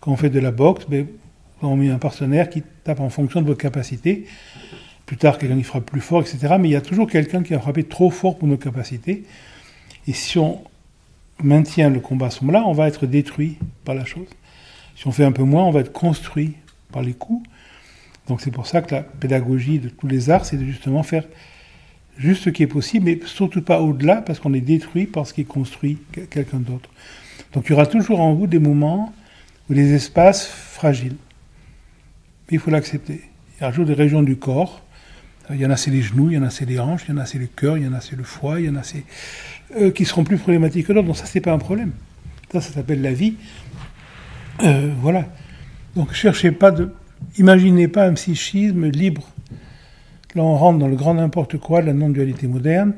Quand on fait de la boxe, on met un partenaire qui tape en fonction de vos capacités. Plus tard, quelqu'un qui frappe plus fort, etc. Mais il y a toujours quelqu'un qui a frappé trop fort pour nos capacités. Et si on maintient le combat à ce moment-là, on va être détruit par la chose. Si on fait un peu moins, on va être construit par les coups. Donc c'est pour ça que la pédagogie de tous les arts, c'est de justement faire juste ce qui est possible, mais surtout pas au-delà, parce qu'on est détruit par ce qui construit quelqu'un d'autre. Donc il y aura toujours en vous des moments ou des espaces fragiles. Mais il faut l'accepter. Il y a toujours des régions du corps. Il y en a c'est les genoux, il y en a c'est les hanches, il y en a c'est le cœur, il y en a c'est le foie, il y en a c'est qui seront plus problématiques que d'autres. Donc ça, c'est pas un problème. Ça s'appelle la vie. Voilà. Donc cherchez pas de... Imaginez pas un psychisme libre. Là, on rentre dans le grand n'importe quoi, la non-dualité moderne.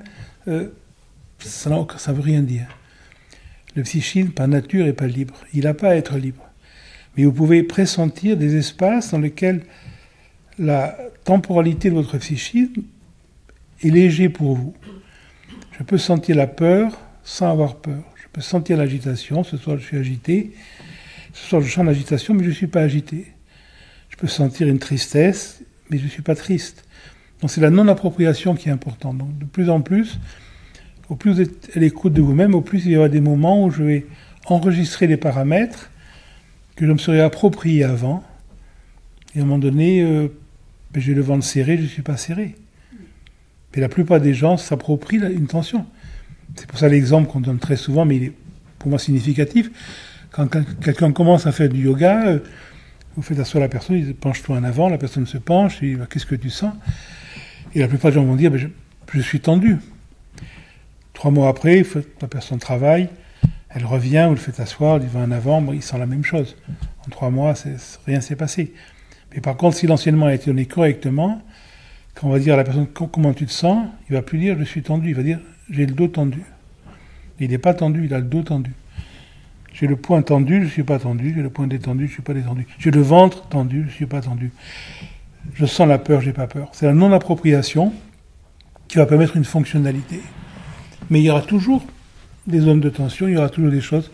Ça ne veut rien dire. Le psychisme, par nature, n'est pas libre. Il n'a pas à être libre. Mais vous pouvez pressentir des espaces dans lesquels la temporalité de votre psychisme est léger pour vous. Je peux sentir la peur sans avoir peur. Je peux sentir l'agitation. Ce soir, je suis agité. Ce soir, je sens l'agitation, mais je ne suis pas agité. Je peux sentir une tristesse, mais je ne suis pas triste. Donc c'est la non-appropriation qui est importante. Donc de plus en plus, au plus vous êtes à l'écoute de vous-même, au plus il y aura des moments où je vais enregistrer les paramètres que je me serais appropriés avant. Et à un moment donné, j'ai le ventre serré, je ne suis pas serré. Mais la plupart des gens s'approprient une tension. C'est pour ça l'exemple qu'on donne très souvent, mais il est pour moi significatif. Quand quelqu'un commence à faire du yoga, vous faites asseoir la personne, il dit penche-toi en avant, la personne se penche, il dit qu'est-ce que tu sens? Et la plupart des gens vont dire je suis tendu. 3 mois après, la personne travaille, elle revient, vous le faites asseoir, il va en avant, il sent la même chose. En 3 mois, rien ne s'est passé. Mais par contre, si l'enseignement a été donné correctement, quand on va dire à la personne comment tu te sens, il ne va plus dire je suis tendu, il va dire j'ai le dos tendu. Et il n'est pas tendu, il a le dos tendu. J'ai le poing tendu, je ne suis pas tendu. J'ai le poing détendu, je ne suis pas détendu. J'ai le ventre tendu, je ne suis pas tendu. Je sens la peur, je n'ai pas peur. C'est la non-appropriation qui va permettre une fonctionnalité. Mais il y aura toujours des zones de tension, il y aura toujours des choses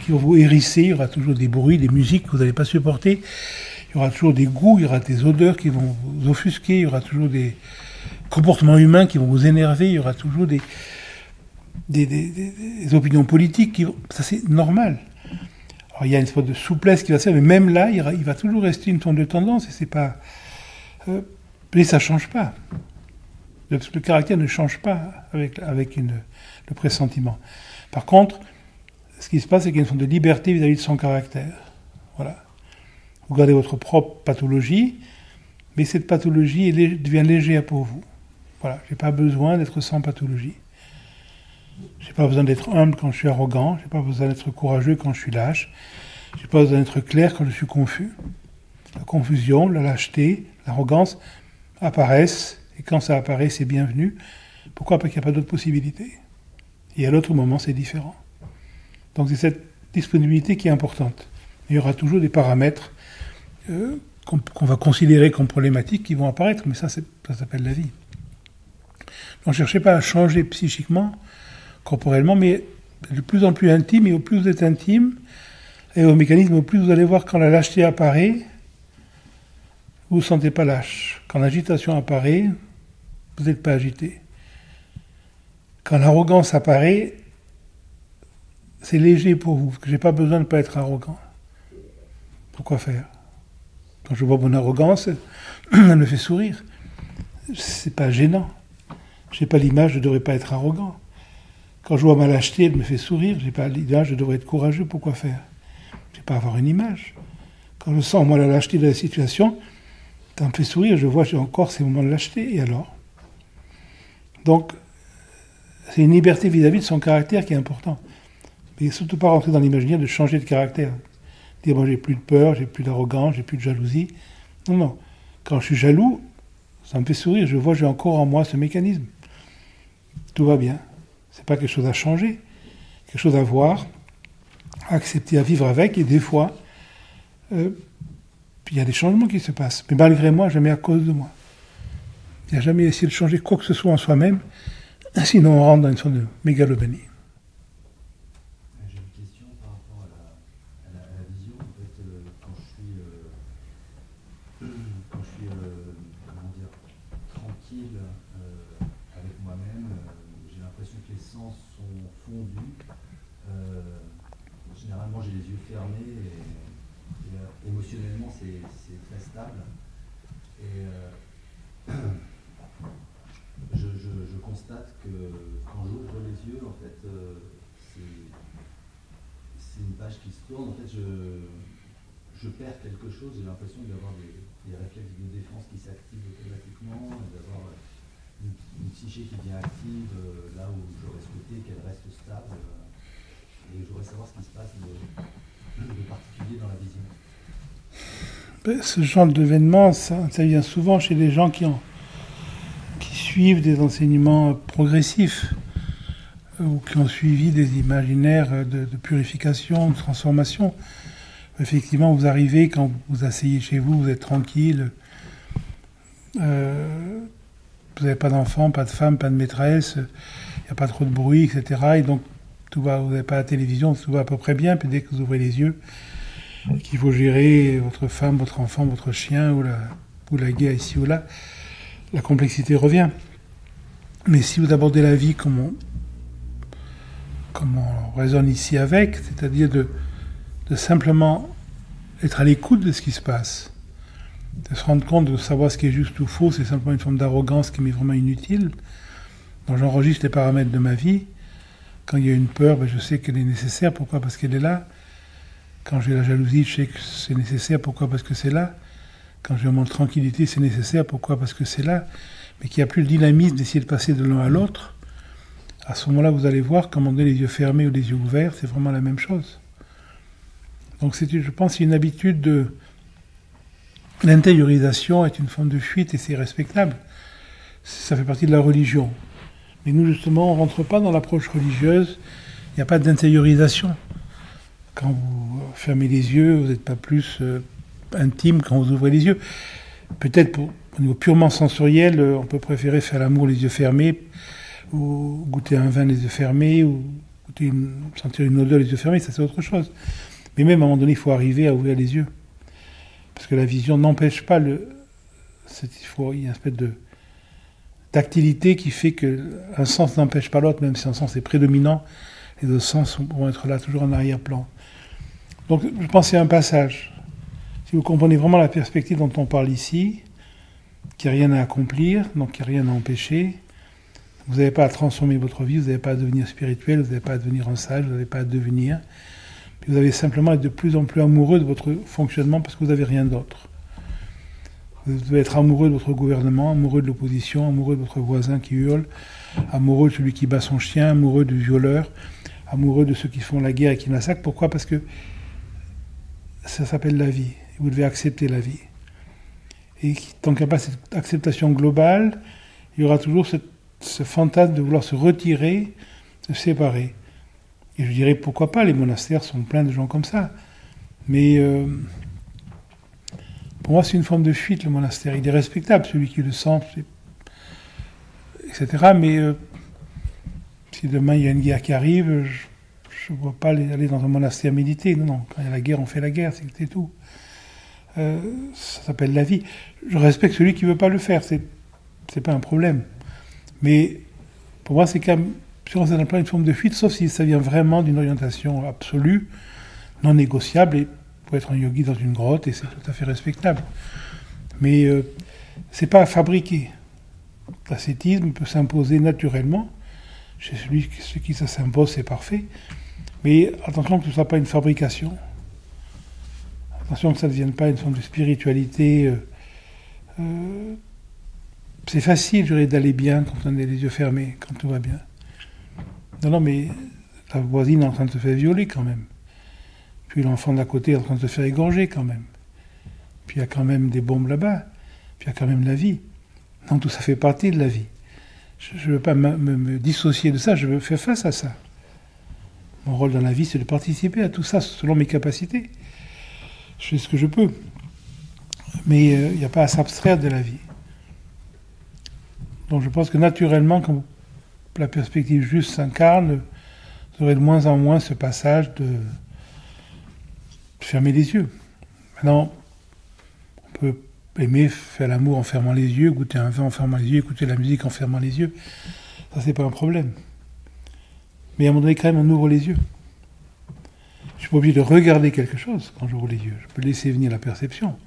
qui vont vous hérisser, il y aura toujours des bruits, des musiques que vous n'allez pas supporter, il y aura toujours des goûts, il y aura des odeurs qui vont vous offusquer, il y aura toujours des comportements humains qui vont vous énerver, il y aura toujours des opinions politiques qui vont... Ça, c'est normal. Alors, il y a une sorte de souplesse qui va se faire, mais même là, il va toujours rester une forme de tendance, et c'est pas... mais ça ne change pas. Le caractère ne change pas avec le pressentiment. Par contre, ce qui se passe, c'est qu'il y a une forme de liberté vis-à-vis de son caractère. Voilà. Vous gardez votre propre pathologie, mais cette pathologie devient légère pour vous. Voilà. Je n'ai pas besoin d'être sans pathologie. Je n'ai pas besoin d'être humble quand je suis arrogant. Je n'ai pas besoin d'être courageux quand je suis lâche. Je n'ai pas besoin d'être clair quand je suis confus. La confusion, la lâcheté, l'arrogance apparaissent. Et quand ça apparaît, c'est bienvenu. Pourquoi? Parce qu'il n'y a pas d'autre possibilité. Et à l'autre moment, c'est différent. Donc c'est cette disponibilité qui est importante. Il y aura toujours des paramètres qu'on va considérer comme problématiques qui vont apparaître, mais ça s'appelle la vie. Donc ne cherchez pas à changer psychiquement, corporellement, mais de plus en plus intime, et au plus vous êtes intime, et au mécanisme, au plus vous allez voir quand la lâcheté apparaît, vous ne vous sentez pas lâche. Quand l'agitation apparaît, vous n'êtes pas agité. Quand l'arrogance apparaît, c'est léger pour vous, parce que je n'ai pas besoin de ne pas être arrogant. Pourquoi faire? Quand je vois mon arrogance, elle me fait sourire. C'est pas gênant. Je n'ai pas l'image, je ne devrais pas être arrogant. Quand je vois ma lâcheté, elle me fait sourire. Je n'ai pas l'image, je devrais être courageux. Pourquoi faire? Je ne vais pas avoir une image. Quand je sens, moi, la lâcheté de la situation, ça me fait sourire. Je vois, j'ai encore ces moments de lâcheté. Et alors? Donc, c'est une liberté vis-à-vis de son caractère qui est important. Mais surtout pas rentrer dans l'imaginaire de changer de caractère. Dire, moi, j'ai plus de peur, j'ai plus d'arrogance, j'ai plus de jalousie. Non, non. Quand je suis jaloux, ça me fait sourire. Je vois, j'ai encore en moi ce mécanisme. Tout va bien. C'est pas quelque chose à changer. Quelque chose à voir, à accepter, à vivre avec. Et des fois, il y a des changements qui se passent. Mais malgré moi, jamais à cause de moi. Il n'y a jamais essayé de changer quoi que ce soit en soi-même. Sinon, on rentre dans une sorte de mégalomanie. J'ai une question par rapport à la vision. En fait, quand je suis comment dire, tranquille avec moi-même, j'ai l'impression que les sens sont fondus. Généralement, j'ai les yeux fermés et émotionnellement, c'est très stable. Et je constate que quand j'ouvre les yeux, en fait, c'est une page qui se tourne. En fait, je perds quelque chose. J'ai l'impression d'avoir des réflexes de défense qui s'activent automatiquement, d'avoir une psyché qui devient active là où j'aurais souhaité qu'elle reste stable. Et je voudrais savoir ce qui se passe de particulier dans la vision. Ce genre d'événement, ça vient souvent chez les gens qui suivent des enseignements progressifs ou qui ont suivi des imaginaires de purification, de transformation. Effectivement, vous arrivez, quand vous asseyez chez vous, vous êtes tranquille, vous n'avez pas d'enfant, pas de femme, pas de maîtresse, il n'y a pas trop de bruit, etc. Et donc, tout va, vous n'avez pas la télévision, tout va à peu près bien, puis dès que vous ouvrez les yeux, qu'il faut gérer votre femme, votre enfant, votre chien, ou la guerre ici ou là, la complexité revient. Mais si vous abordez la vie comme on raisonne ici avec, c'est-à-dire de simplement être à l'écoute de ce qui se passe, de se rendre compte de savoir ce qui est juste ou faux, c'est simplement une forme d'arrogance qui m'est vraiment inutile. Donc j'enregistre les paramètres de ma vie. Quand il y a une peur, je sais qu'elle est nécessaire. Pourquoi ? Parce qu'elle est là. Quand j'ai la jalousie, je sais que c'est nécessaire. Pourquoi ? Parce que c'est là. Quand j'ai un moment de tranquillité, c'est nécessaire. Pourquoi ? Parce que c'est là. Mais qu'il n'y a plus le dynamisme d'essayer de passer de l'un à l'autre. À ce moment-là, vous allez voir, comme on a les yeux fermés ou les yeux ouverts, c'est vraiment la même chose. Donc je pense c'est une habitude de... L'intériorisation est une forme de fuite et c'est respectable. Ça fait partie de la religion. Mais nous, justement, on ne rentre pas dans l'approche religieuse. Il n'y a pas d'intériorisation. Quand vous fermez les yeux, vous n'êtes pas plus intime quand vous ouvrez les yeux. Peut-être au niveau purement sensoriel, on peut préférer faire l'amour les yeux fermés, ou goûter un vin les yeux fermés, ou sentir une odeur les yeux fermés, ça c'est autre chose. Mais même à un moment donné, il faut arriver à ouvrir les yeux. Parce que la vision n'empêche pas il y a une espèce de tactilité qui fait qu'un sens n'empêche pas l'autre, même si un sens est prédominant, les deux sens vont être là, toujours en arrière-plan. Donc je pense que c'est un passage. Si vous comprenez vraiment la perspective dont on parle ici, qu'il n'y a rien à accomplir, donc qu'il n'y a rien à empêcher, vous n'avez pas à transformer votre vie, vous n'avez pas à devenir spirituel, vous n'avez pas à devenir un sage, vous n'avez pas à devenir... Puis vous avez simplement à être de plus en plus amoureux de votre fonctionnement parce que vous n'avez rien d'autre. Vous devez être amoureux de votre gouvernement, amoureux de l'opposition, amoureux de votre voisin qui hurle, amoureux de celui qui bat son chien, amoureux du violeur, amoureux de ceux qui font la guerre et qui massacrent. Pourquoi ? Parce que ça s'appelle la vie. Vous devez accepter la vie. Et tant qu'il n'y a pas cette acceptation globale, il y aura toujours ce fantasme de vouloir se retirer, se séparer. Et je dirais, pourquoi pas, les monastères sont pleins de gens comme ça. Mais pour moi, c'est une forme de fuite, le monastère. Il est respectable, celui qui le sent, etc. Mais si demain il y a une guerre qui arrive, je ne vois pas aller dans un monastère méditer. Non, quand il y a la guerre, on fait la guerre, c'est tout. Ça s'appelle la vie. Je respecte celui qui ne veut pas le faire, c'est pas un problème. Mais pour moi, c'est quand même... Ça n'a pas une forme de fuite, sauf si ça vient vraiment d'une orientation absolue, non négociable, et pour être un yogi dans une grotte, et c'est tout à fait respectable. Mais c'est pas à fabriquer. L'ascétisme peut s'imposer naturellement. Chez ceux qui ça s'impose, c'est parfait. Mais attention que ce ne soit pas une fabrication. Attention que ça ne devienne pas une forme de spiritualité. C'est facile, je dirais, d'aller bien quand on a les yeux fermés, quand tout va bien. Non, mais la voisine est en train de se faire violer quand même. Puis l'enfant d'à côté est en train de se faire égorger quand même. Puis il y a quand même des bombes là-bas. Puis il y a quand même la vie. Non, tout ça fait partie de la vie. Je ne veux pas me dissocier de ça, je veux faire face à ça. Mon rôle dans la vie, c'est de participer à tout ça selon mes capacités. Je fais ce que je peux. Mais il n'y a pas à s'abstraire de la vie. Donc je pense que naturellement, quand la perspective juste s'incarne, vous aurez de moins en moins ce passage de fermer les yeux. Maintenant, on peut aimer faire l'amour en fermant les yeux, goûter un vin en fermant les yeux, écouter la musique en fermant les yeux. Ça, c'est pas un problème. Mais à un moment donné, quand même, on ouvre les yeux. Je suis pas obligé de regarder quelque chose quand j'ouvre les yeux. Je peux laisser venir la perception.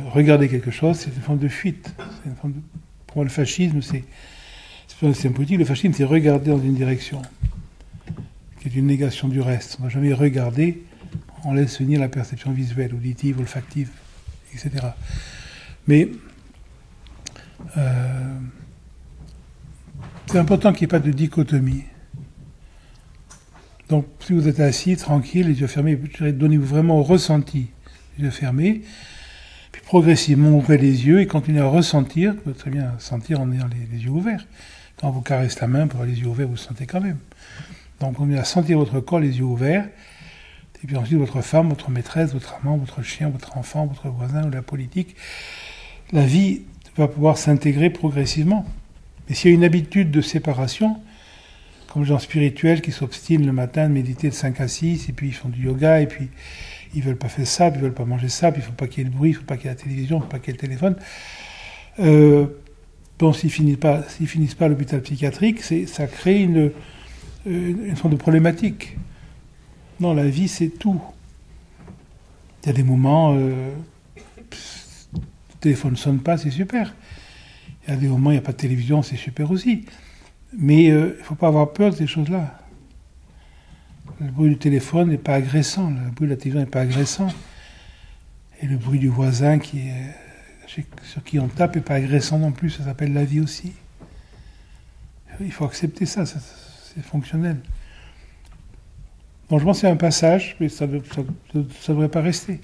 regarder quelque chose, c'est une forme de fuite. Pour moi, le fascisme, c'est un politique. Le fascisme, c'est regarder dans une direction, qui est une négation du reste. On ne va jamais regarder, on laisse venir la perception visuelle, auditive, olfactive, etc. Mais c'est important qu'il n'y ait pas de dichotomie. Donc, si vous êtes assis, tranquille, les yeux fermés, donnez-vous vraiment au ressenti, les yeux fermés, puis progressivement, ouvrez les yeux et continuez à ressentir. Vous pouvez très bien sentir en ayant les yeux ouverts. Quand on vous caresse la main pour avoir les yeux ouverts, vous le sentez quand même. Donc, continuez à sentir votre corps, les yeux ouverts, et puis ensuite, votre femme, votre maîtresse, votre amant, votre chien, votre enfant, votre voisin ou la politique. La vie va pouvoir s'intégrer progressivement. Mais s'il y a une habitude de séparation, comme les gens spirituels qui s'obstinent le matin de méditer de 5 à 6, et puis ils font du yoga, et puis ils ne veulent pas faire ça, puis ils ne veulent pas manger ça, puis il ne faut pas qu'il y ait le bruit, il ne faut pas qu'il y ait la télévision, il ne faut pas qu'il y ait le téléphone. Bon, s'ils finissent pas à l'hôpital psychiatrique, ça crée une forme de problématique. Non, la vie, c'est tout. Il y a des moments, le téléphone ne sonne pas, c'est super. Il y a des moments, il n'y a pas de télévision, c'est super aussi. Mais il ne faut pas avoir peur de ces choses-là. Le bruit du téléphone n'est pas agressant, le bruit de la télévision n'est pas agressant. Et le bruit du voisin sur qui on tape n'est pas agressant non plus, ça s'appelle la vie aussi. Il faut accepter ça, c'est fonctionnel. Bon, je pense que c'est un passage, mais ça ne devrait pas rester.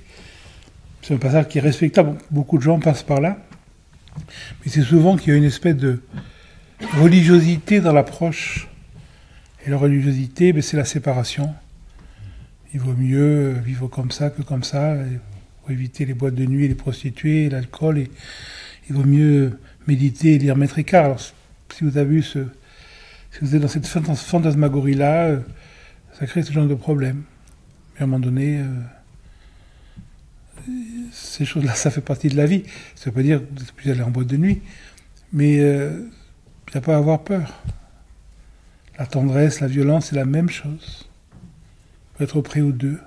C'est un passage qui est respectable, beaucoup de gens passent par là, mais c'est souvent qu'il y a une espèce de religiosité dans l'approche. Et la religiosité, c'est la séparation. Il vaut mieux vivre comme ça que comme ça. Il faut éviter les boîtes de nuit, les prostituées, l'alcool. Et il vaut mieux méditer et lire Maître Eckhart. Alors, si vous avez si vous êtes dans cette fantasmagorie-là, ça crée ce genre de problème. Mais à un moment donné, ces choses-là, ça fait partie de la vie. Ça ne veut pas dire que vous êtes obligé d'aller en boîte de nuit. Mais il n'y a pas à avoir peur. La tendresse, la violence, c'est la même chose. Vous être prêt aux deux.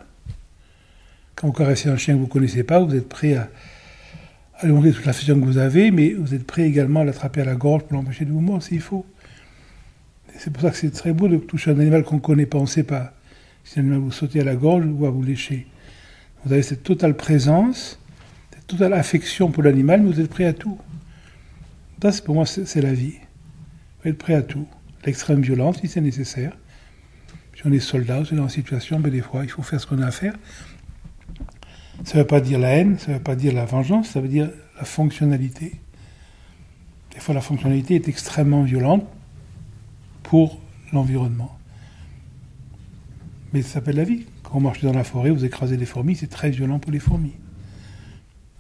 Quand vous caressez un chien que vous ne connaissez pas, vous êtes prêt à lui montrer toute l'affection que vous avez, mais vous êtes prêt également à l'attraper à la gorge pour l'empêcher de vous mordre s'il faut. Et c'est pour ça que c'est très beau de toucher un animal qu'on ne connaît pas, on ne sait pas si l'animal vous sautez à la gorge ou va vous lécher. Vous avez cette totale présence, cette totale affection pour l'animal, mais vous êtes prêt à tout. Ça, pour moi, c'est la vie. Vous êtes prêt à tout. L'extrême violence, si c'est nécessaire. Si on est soldat, si on est en situation, des fois, il faut faire ce qu'on a à faire. Ça ne veut pas dire la haine, ça ne veut pas dire la vengeance, ça veut dire la fonctionnalité. Des fois, la fonctionnalité est extrêmement violente pour l'environnement. Mais ça s'appelle la vie. Quand vous marchez dans la forêt, vous écrasez des fourmis, c'est très violent pour les fourmis.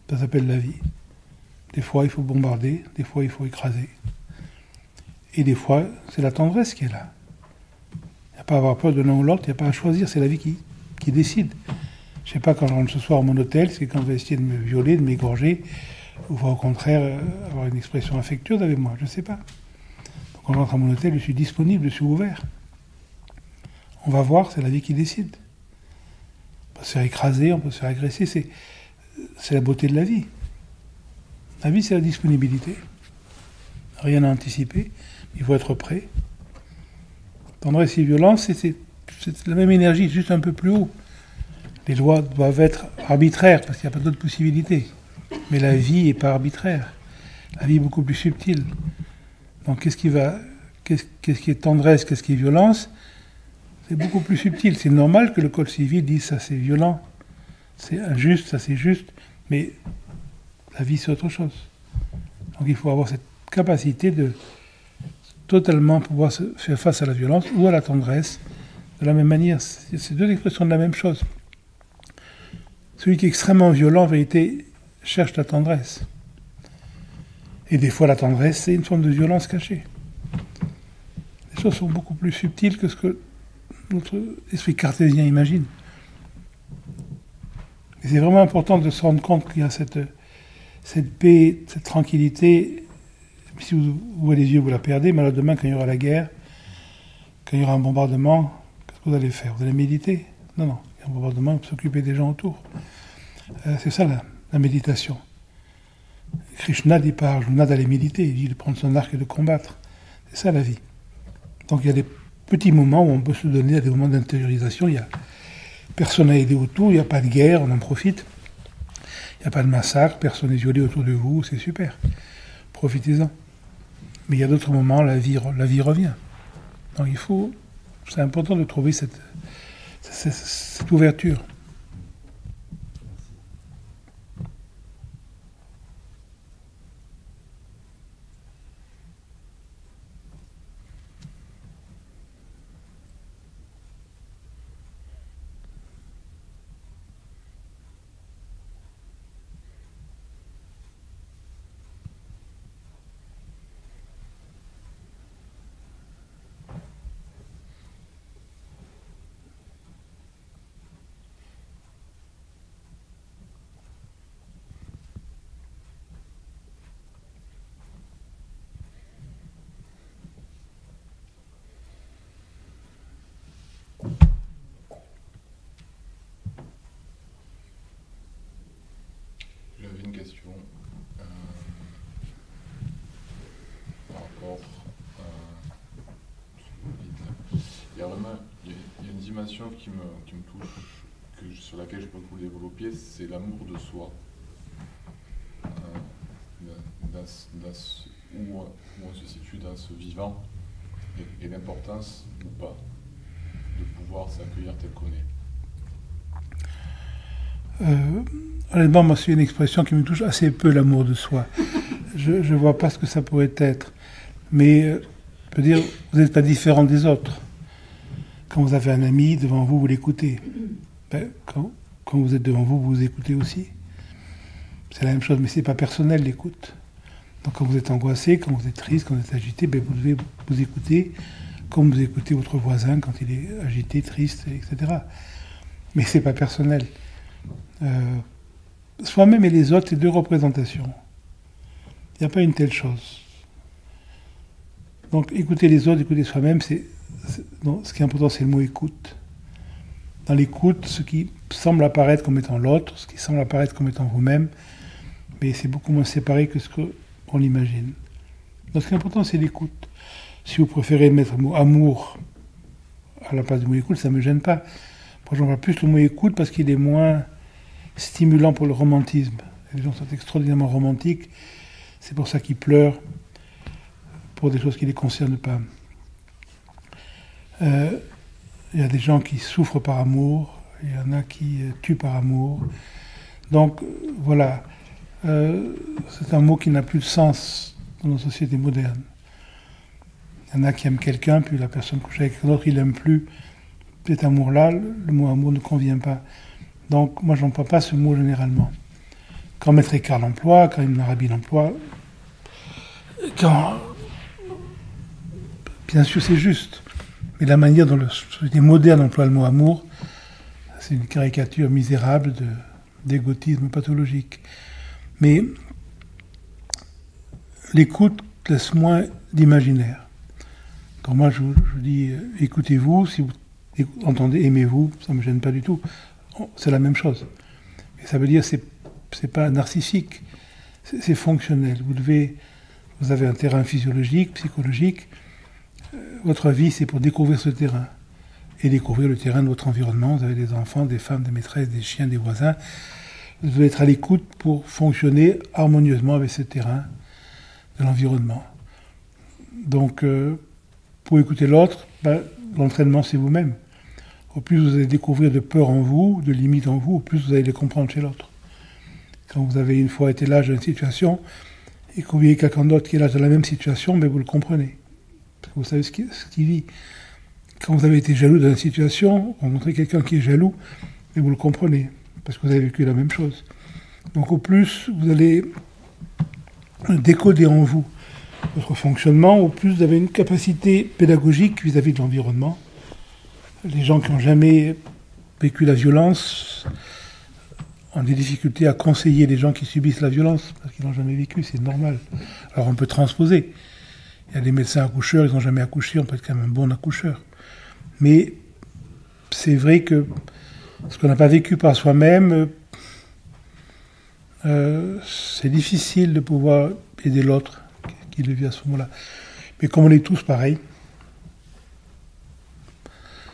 Ça s'appelle la vie. Des fois, il faut bombarder, des fois, il faut écraser. Et des fois, c'est la tendresse qui est là. Il n'y a pas à avoir peur de l'un ou l'autre, il n'y a pas à choisir, c'est la vie qui décide. Je ne sais pas, quand je rentre ce soir à mon hôtel, c'est quand on va essayer de me violer, de m'égorger, ou va au contraire avoir une expression affectueuse avec moi, je ne sais pas. Donc quand je rentre à mon hôtel, je suis disponible, je suis ouvert. On va voir, c'est la vie qui décide. On peut se faire écraser, on peut se faire agresser, c'est la beauté de la vie. La vie, c'est la disponibilité. Rien à anticiper, il faut être prêt. Tendresse et violence, c'est la même énergie, juste un peu plus haut. Les lois doivent être arbitraires, parce qu'il n'y a pas d'autre possibilité. Mais la vie n'est pas arbitraire. La vie est beaucoup plus subtile. Donc qu'est-ce qui est tendresse, qu'est-ce qui est violence? C'est beaucoup plus subtil. C'est normal que le code civil dise ça c'est violent, c'est injuste, ça c'est juste, mais la vie c'est autre chose. Donc il faut avoir cette capacité de totalement pouvoir se faire face à la violence ou à la tendresse de la même manière. C'est deux expressions de la même chose. Celui qui est extrêmement violent, en vérité, cherche la tendresse. Et des fois, la tendresse, c'est une forme de violence cachée. Les choses sont beaucoup plus subtiles que ce que notre esprit cartésien imagine. Et c'est vraiment important de se rendre compte qu'il y a cette paix, cette tranquillité. Si vous ouvrez les yeux, vous la perdez, mais alors demain, quand il y aura la guerre, quand il y aura un bombardement, qu'est-ce que vous allez faire? Vous allez méditer? Non, il y a un bombardement, vous s'occuper des gens autour. C'est ça la méditation. Krishna dit pas Arjuna d'aller méditer, il dit de prendre son arc et de combattre. C'est ça la vie. Donc il y a des petits moments où on peut se donner à des moments d'intériorisation. Il y a personne à aider autour, il n'y a pas de guerre, on en profite. Il n'y a pas de massacre, personne n'est violé autour de vous, c'est super. Profitez-en. Mais il y a d'autres moments, la vie revient. Donc c'est important de trouver cette ouverture. J'avais une question par rapport à il y a une dimension qui me touche, sur laquelle je peux beaucoup développer, c'est l'amour de soi. Où on se situe dans ce vivant et l'importance ou pas de pouvoir s'accueillir tel qu'on est. Honnêtement, moi, c'est une expression qui me touche assez peu, l'amour de soi. Je ne vois pas ce que ça pourrait être. Mais, je peux dire, vous n'êtes pas différent des autres. Quand vous avez un ami devant vous, vous l'écoutez. Quand vous êtes devant vous, vous écoutez aussi. C'est la même chose, mais ce n'est pas personnel, l'écoute. Donc, quand vous êtes angoissé, quand vous êtes triste, quand vous êtes agité, vous devez vous écouter comme vous écoutez votre voisin quand il est agité, triste, etc. Mais ce n'est pas personnel. Soi-même et les autres, c'est deux représentations. Il n'y a pas une telle chose. Donc, écouter les autres, écouter soi-même, ce qui est important, c'est le mot écoute. Dans l'écoute, ce qui semble apparaître comme étant l'autre, ce qui semble apparaître comme étant vous-même, mais c'est beaucoup moins séparé que ce qu'on l'imagine. Donc, ce qui est important, c'est l'écoute. Si vous préférez mettre le mot amour à la place du mot écoute, ça ne me gêne pas. Moi, j'en vois plus le mot écoute parce qu'il est moins stimulant pour le romantisme. Les gens sont extraordinairement romantiques. C'est pour ça qu'ils pleurent pour des choses qui ne les concernent pas. Il y a des gens qui souffrent par amour, il y en a qui tuent par amour. Donc, voilà. C'est un mot qui n'a plus de sens dans nos sociétés modernes. Il y en a qui aiment quelqu'un, puis la personne couche avec l'autre, il n'aime plus. Cet amour-là, le mot amour ne convient pas. Donc, moi, je n'emploie pas ce mot généralement. Quand Maître Eckhart l'emploie, quand Ibn Arabi l'emploie, bien sûr, c'est juste. Mais la manière dont la société moderne emploie le mot amour, c'est une caricature misérable d'égotisme pathologique. Mais l'écoute laisse moins d'imaginaire. Donc moi, je vous dis, écoutez-vous, si vous entendez, aimez-vous, ça ne me gêne pas du tout. C'est la même chose. Et ça veut dire que c'est pas narcissique, c'est fonctionnel. Vous avez un terrain physiologique, psychologique. Votre vie, c'est pour découvrir ce terrain. Et découvrir le terrain de votre environnement. Vous avez des enfants, des femmes, des maîtresses, des chiens, des voisins. Vous devez être à l'écoute pour fonctionner harmonieusement avec ce terrain de l'environnement. Donc, pour écouter l'autre, l'entraînement, c'est vous-même. Au plus vous allez découvrir de peurs en vous, de limites en vous, au plus vous allez les comprendre chez l'autre. Quand vous avez une fois été là dans une situation, et que vous voyez quelqu'un d'autre qui est là dans la même situation, mais vous le comprenez. Parce que vous savez ce qu'il vit. Quand vous avez été jaloux dans une situation, vous montrez quelqu'un qui est jaloux, mais vous le comprenez. Parce que vous avez vécu la même chose. Donc au plus vous allez décoder en vous votre fonctionnement, au plus vous avez une capacité pédagogique vis-à-vis de l'environnement. Les gens qui n'ont jamais vécu la violence ont des difficultés à conseiller les gens qui subissent la violence, parce qu'ils n'ont jamais vécu, c'est normal. Alors on peut transposer. Il y a des médecins accoucheurs, ils n'ont jamais accouché, on peut être quand même un bon accoucheur. Mais c'est vrai que ce qu'on n'a pas vécu par soi-même, c'est difficile de pouvoir aider l'autre qui le vit à ce moment-là. Mais comme on est tous pareils,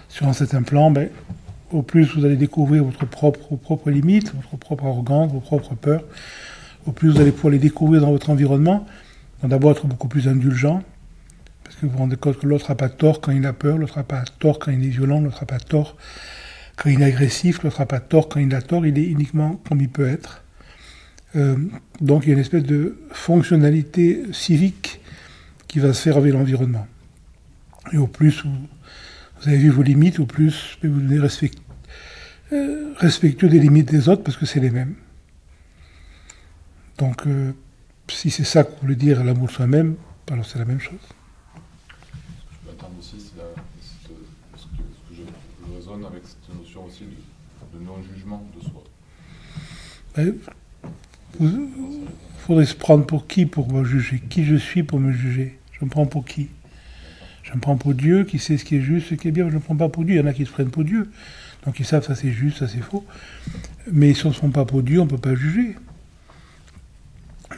sur un certain plan, au plus vous allez découvrir vos propres limites, votre propre arrogance, vos propres peurs, au plus vous allez pouvoir les découvrir dans votre environnement, donc d'abord être beaucoup plus indulgent, parce que vous vous rendez compte que l'autre n'a pas tort quand il a peur, l'autre n'a pas tort quand il est violent, l'autre n'a pas tort quand il est agressif, l'autre n'a pas tort quand il a tort, il est uniquement comme il peut être. Donc il y a une espèce de fonctionnalité civique qui va se faire avec l'environnement. Et au plus vous avez vu vos limites, au plus vous devenez respectueux des limites des autres parce que c'est les mêmes. Donc si c'est ça que vous voulez dire l'amour de soi-même, alors c'est la même chose. Ce que je peux attendre aussi, c'est ce que je raisonne avec cette notion aussi de non-jugement de soi. Il faudrait se prendre pour qui pour me juger? Qui je suis pour me juger? Je me prends pour qui? Je me prends pour Dieu, qui sait ce qui est juste, ce qui est bien. Je ne me prends pas pour Dieu. Il y en a qui se prennent pour Dieu. Donc ils savent ça c'est juste, ça c'est faux. Mais si on ne se prend pas pour Dieu, on ne peut pas juger.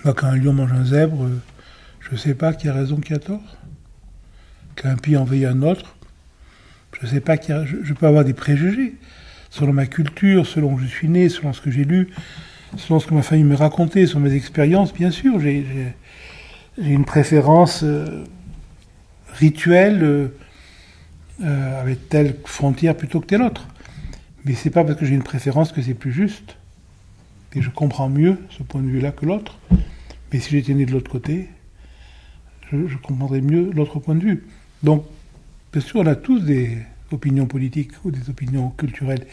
Moi, quand un lion mange un zèbre, je ne sais pas qui a raison, qui a tort. Qu'un pied envahit un autre, je ne sais pas qui a... Je peux avoir des préjugés. Selon ma culture, selon où je suis né, selon ce que j'ai lu, selon ce que ma famille me racontait, sur mes expériences, bien sûr, j'ai une préférence rituelle avec telle frontière plutôt que telle autre. Mais c'est pas parce que j'ai une préférence que c'est plus juste. Et je comprends mieux ce point de vue-là que l'autre. Mais si j'étais né de l'autre côté, je comprendrais mieux l'autre point de vue. Donc, bien sûr, on a tous des opinions politiques ou des opinions culturelles.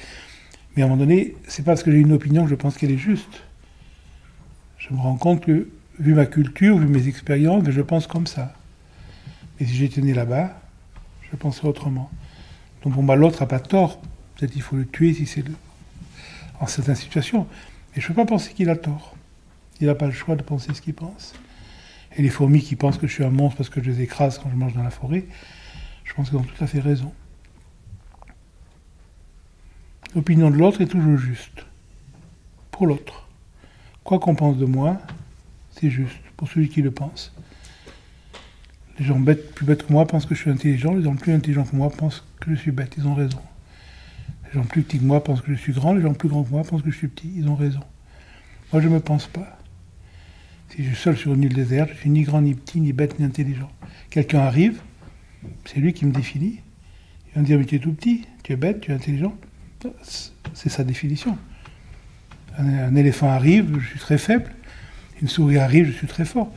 Mais à un moment donné, c'est pas parce que j'ai une opinion que je pense qu'elle est juste. Je me rends compte que, vu ma culture, vu mes expériences, je pense comme ça. Mais si j'étais né là-bas, je penserais autrement. Donc pour moi, l'autre n'a pas tort. Peut-être il faut le tuer si c'est en certaines situations. Mais je ne peux pas penser qu'il a tort. Il n'a pas le choix de penser ce qu'il pense. Et les fourmis qui pensent que je suis un monstre parce que je les écrase quand je mange dans la forêt, je pense qu'ils ont tout à fait raison. L'opinion de l'autre est toujours juste. Pour l'autre. Quoi qu'on pense de moi, c'est juste. Pour celui qui le pense. Les gens plus bêtes que moi pensent que je suis intelligent. Les gens plus intelligents que moi pensent que je suis bête. Ils ont raison. Les gens plus petits que moi pensent que je suis grand. Les gens plus grands que moi pensent que je suis petit. Ils ont raison. Moi, je ne me pense pas. Si je suis seul sur une île déserte, je ne suis ni grand, ni petit, ni bête, ni intelligent. Quelqu'un arrive, c'est lui qui me définit. Il va me dire, mais tu es tout petit, tu es bête, tu es intelligent. C'est sa définition. Un éléphant arrive, je suis très faible. Une souris arrive, je suis très fort.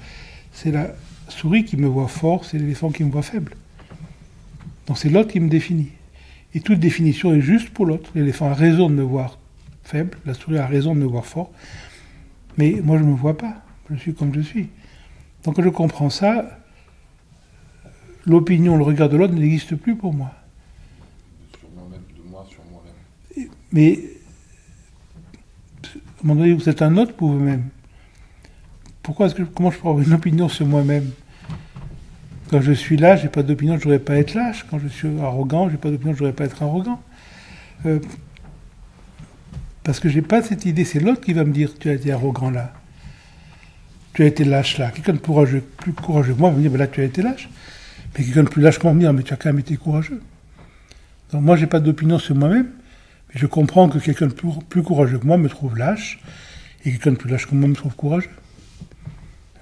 C'est la souris qui me voit fort, c'est l'éléphant qui me voit faible. Donc c'est l'autre qui me définit. Et toute définition est juste pour l'autre. L'éléphant a raison de me voir faible, la souris a raison de me voir fort. Mais moi, je ne me vois pas. Je suis comme je suis. Donc quand je comprends ça, l'opinion, le regard de l'autre n'existe plus pour moi. De moi sur moi-même. Mais, à un moment donné, vous êtes un autre pour vous-même. Comment je peux avoir une opinion sur moi-même? Quand je suis lâche, je n'ai pas d'opinion, je ne devrais pas être lâche. Quand je suis arrogant, je n'ai pas d'opinion, je ne devrais pas être arrogant. Parce que je n'ai pas cette idée, c'est l'autre qui va me dire, tu as été arrogant là. Tu as été lâche là. Quelqu'un de plus courageux que moi va me dire, ben là tu as été lâche. Mais quelqu'un de plus lâche que moi va me dire, mais tu as quand même été courageux. Donc moi, je n'ai pas d'opinion sur moi-même, mais je comprends que quelqu'un de plus courageux que moi me trouve lâche, et quelqu'un de plus lâche que moi me trouve courageux.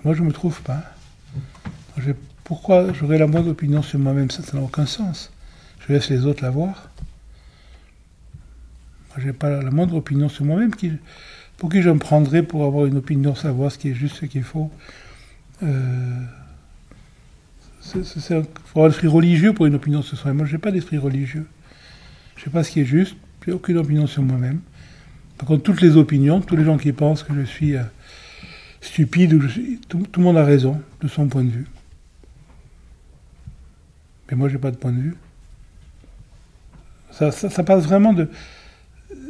Moi, je ne me trouve pas. Pourquoi j'aurais la moindre opinion sur moi-même? Ça n'a aucun sens. Je laisse les autres la voir. Moi, je n'ai pas la moindre opinion sur moi-même. Pour qui je me prendrais pour avoir une opinion, savoir ce qui est juste, ce qui est faux? Il faut avoir l'esprit religieux pour une opinion sur soi. Moi, je n'ai pas d'esprit religieux. Je ne sais pas ce qui est juste. Je n'ai aucune opinion sur moi-même. Par contre, toutes les opinions, tous les gens qui pensent que je suis stupide, ou tout le monde a raison de son point de vue. Mais moi, je n'ai pas de point de vue. Ça passe vraiment de...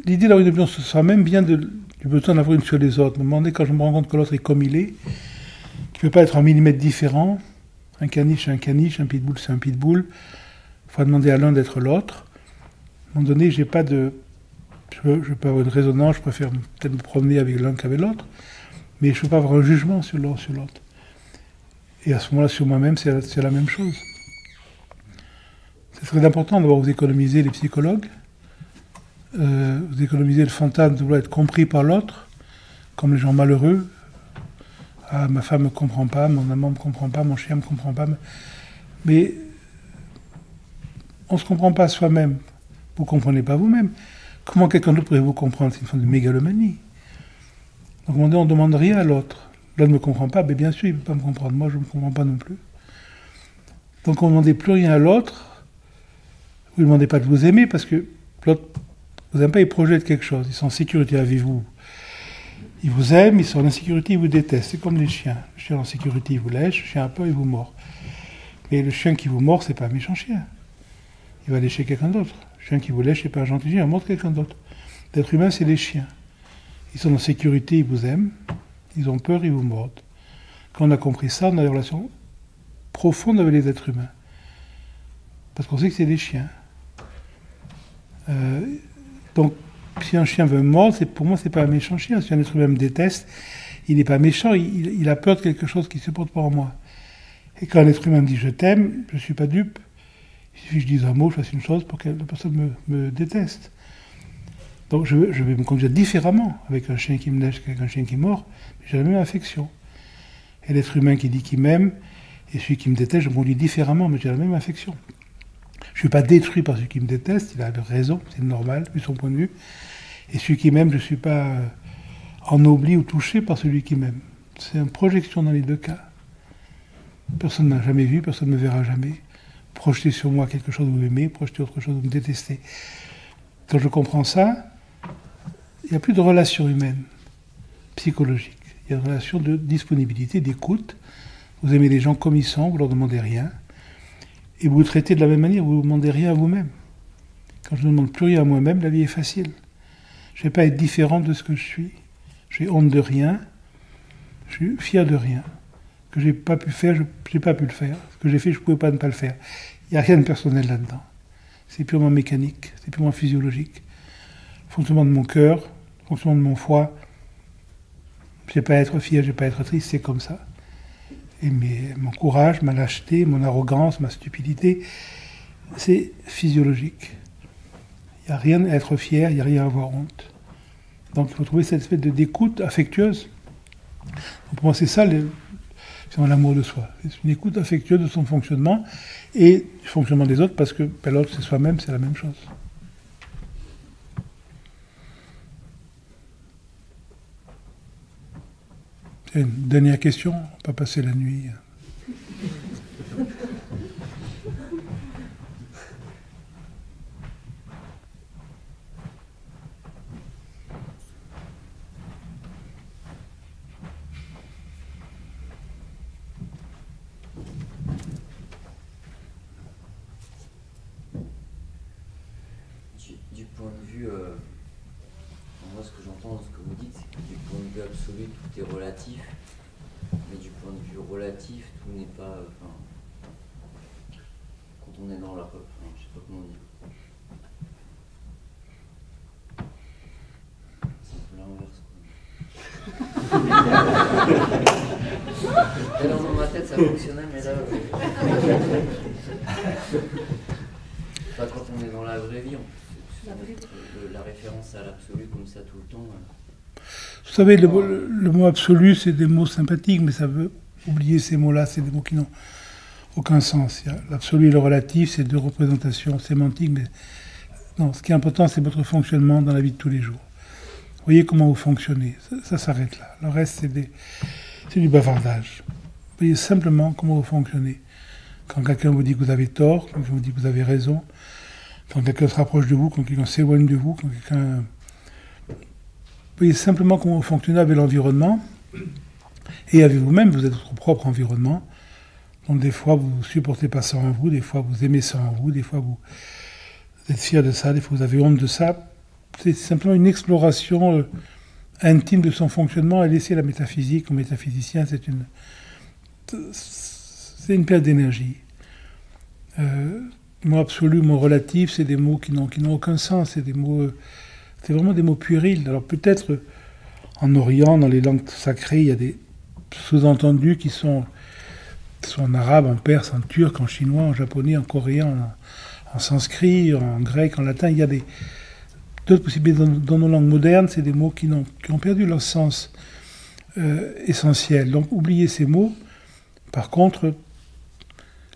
L'idée d'avoir une opinion sur soi-même vient du besoin d'avoir une sur les autres. Quand je me rends compte que l'autre est comme il est, qu'il ne peut pas être un millimètre différent, un caniche c'est un caniche, un pitbull c'est un pitbull, il faut demander à l'un d'être l'autre. À un moment donné, je Je peux avoir une résonance, je préfère peut-être me promener avec l'un qu'avec l'autre, mais je ne peux pas avoir un jugement sur l'un sur l'autre. Et à ce moment-là, sur moi-même, c'est la même chose. C'est très important d'avoir vous économiser les psychologues, vous économiser le fantasme de vouloir être compris par l'autre, comme les gens malheureux. Ah, ma femme ne me comprend pas, mon amant ne me comprend pas, mon chien ne me comprend pas. Mais on ne se comprend pas soi-même. Vous ne comprenez pas vous-même. Comment quelqu'un d'autre pourrait vous comprendre? C'est une forme de mégalomanie. Donc on ne demande rien à l'autre. L'autre ne me comprend pas, mais bien sûr, il ne peut pas me comprendre. Moi, je ne me comprends pas non plus. Donc on ne demandait plus rien à l'autre. Vous ne demandez pas de vous aimer, parce que l'autre vous aime pas, il projette quelque chose. Ils sont en sécurité avec vous. Ils vous aiment, ils sont en insécurité, ils vous détestent. C'est comme les chiens. Le chien en sécurité, il vous lèche, le chien a peur, il vous mord. Mais le chien qui vous mord, c'est pas un méchant chien. Il va lécher quelqu'un d'autre. Le chien qui vous lèche, c'est pas un gentil chien, il va mordre quelqu'un d'autre. L'être humain, c'est les chiens. Ils sont en sécurité, ils vous aiment. Ils ont peur, ils vous mordent. Quand on a compris ça, on a des relations profondes avec les êtres humains. Parce qu'on sait que c'est des chiens. Donc, si un chien veut me mordre, pour moi, c'est pas un méchant chien. Si un être humain me déteste, il n'est pas méchant, il a peur de quelque chose qu'il ne supporte pas en moi. Et quand un être humain me dit « je t'aime », je ne suis pas dupe. Il suffit que je dise un mot, je fasse une chose pour que la personne me déteste. Donc je vais me conduire différemment avec un chien qui me lèche qu'avec un chien qui mord, mais j'ai la même affection. Et l'être humain qui dit qu'il m'aime, et celui qui me déteste, je me conduis différemment, mais j'ai la même affection. Je ne suis pas détruit par celui qui me déteste, il a raison, c'est normal, vu son point de vue. Et celui qui m'aime, je ne suis pas ennobli ou touché par celui qui m'aime. C'est une projection dans les deux cas. Personne ne m'a jamais vu, personne ne me verra jamais. Projeter sur moi quelque chose où vous m'aimez, projeter autre chose où vous me détestez. Quand je comprends ça, il n'y a plus de relation humaine, psychologique. Il y a une relation de disponibilité, d'écoute. Vous aimez les gens comme ils sont, vous ne leur demandez rien. Et vous vous traitez de la même manière, vous ne demandez rien à vous-même. Quand je ne demande plus rien à moi-même, la vie est facile. Je ne vais pas être différent de ce que je suis. J'ai honte de rien, je suis fier de rien. Ce que je n'ai pas pu faire, je n'ai pas pu le faire. Ce que j'ai fait, je ne pouvais pas ne pas le faire. Il n'y a rien de personnel là-dedans. C'est purement mécanique, c'est purement physiologique. Le fonctionnement de mon cœur, le fonctionnement de mon foie, je n'ai pas à être fier, je n'ai pas à être triste, c'est comme ça. Et mon courage, ma lâcheté, mon arrogance, ma stupidité, c'est physiologique. Il n'y a rien à être fier, il n'y a rien à avoir honte. Donc il faut trouver cette espèce d'écoute affectueuse. Donc, pour moi, c'est ça l'amour de soi. C'est une écoute affectueuse de son fonctionnement et du fonctionnement des autres, parce que l'autre, c'est soi-même, c'est la même chose. Et une dernière question, on va pas passer la nuit. Du point de vue, moi ce que j'entends dans ce que vous dites, c'est que du point de vue absolu, tout est relatif, mais du point de vue relatif, tout n'est pas... quand on est dans la... je sais pas comment dire. C'est un peu l'inverse. Là, dans ma tête, ça fonctionnait, mais là... quand on est dans la vraie vie, la référence à l'absolu comme ça tout le temps. Vous savez, le mot absolu, c'est des mots sympathiques, mais ça veut oublier ces mots-là, c'est des mots qui n'ont aucun sens. L'absolu et le relatif, c'est deux représentations sémantiques, mais non, ce qui est important, c'est votre fonctionnement dans la vie de tous les jours. Voyez comment vous fonctionnez, ça s'arrête là. Le reste, c'est du bavardage. Voyez simplement comment vous fonctionnez. Quand quelqu'un vous dit que vous avez tort, quand quelqu'un vous dit que vous avez raison, quand quelqu'un se rapproche de vous, quand quelqu'un s'éloigne de vous, quand quelqu'un... Vous voyez simplement comment vous fonctionnez avec l'environnement et avec vous-même, vous êtes votre propre environnement. Donc des fois, vous ne supportez pas ça en vous, des fois, vous aimez ça en vous, des fois, vous êtes fier de ça, des fois, vous avez honte de ça. C'est simplement une exploration intime de son fonctionnement et laisser la métaphysique aux métaphysiciens, c'est une perte d'énergie. Mot absolu, mot relatif, c'est des mots qui n'ont aucun sens, c'est des mots C'était vraiment des mots puérils. Alors peut-être en Orient, dans les langues sacrées, il y a des sous-entendus qui sont en arabe, en perse, en turc, en chinois, en japonais, en coréen, en sanskrit, en grec, en latin. Il y a d'autres possibilités dans nos langues modernes. C'est des mots qui ont perdu leur sens essentiel. Donc oubliez ces mots. Par contre,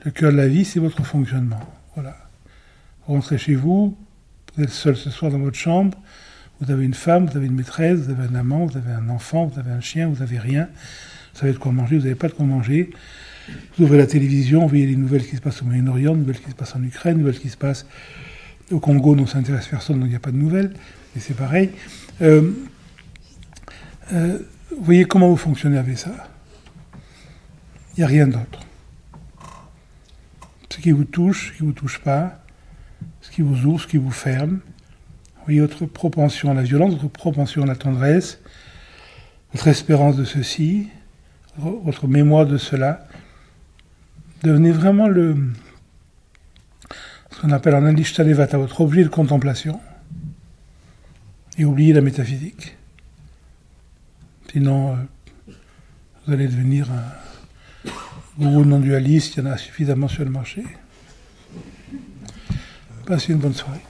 le cœur de la vie, c'est votre fonctionnement. Voilà. Vous rentrez chez vous, vous êtes seul ce soir dans votre chambre, vous avez une femme, vous avez une maîtresse, vous avez un amant, vous avez un enfant, vous avez un chien, vous n'avez rien. Vous savez de quoi manger, vous n'avez pas de quoi manger. Vous ouvrez la télévision, vous voyez les nouvelles qui se passent au Moyen-Orient, les nouvelles qui se passent en Ukraine, les nouvelles qui se passent au Congo, dont ça n'intéresse personne, donc il n'y a pas de nouvelles, mais c'est pareil. Vous voyez comment vous fonctionnez avec ça. Il n'y a rien d'autre. Ce qui vous touche, ce qui ne vous touche pas, ce qui vous ouvre, ce qui vous ferme. Vous voyez votre propension à la violence, votre propension à la tendresse, votre espérance de ceci, votre mémoire de cela. Devenez vraiment ce qu'on appelle en Andishtalevata, votre objet de contemplation. Et oubliez la métaphysique. Sinon, vous allez devenir un gourou non-dualiste, il y en a suffisamment sur le marché. Passez une bonne soirée.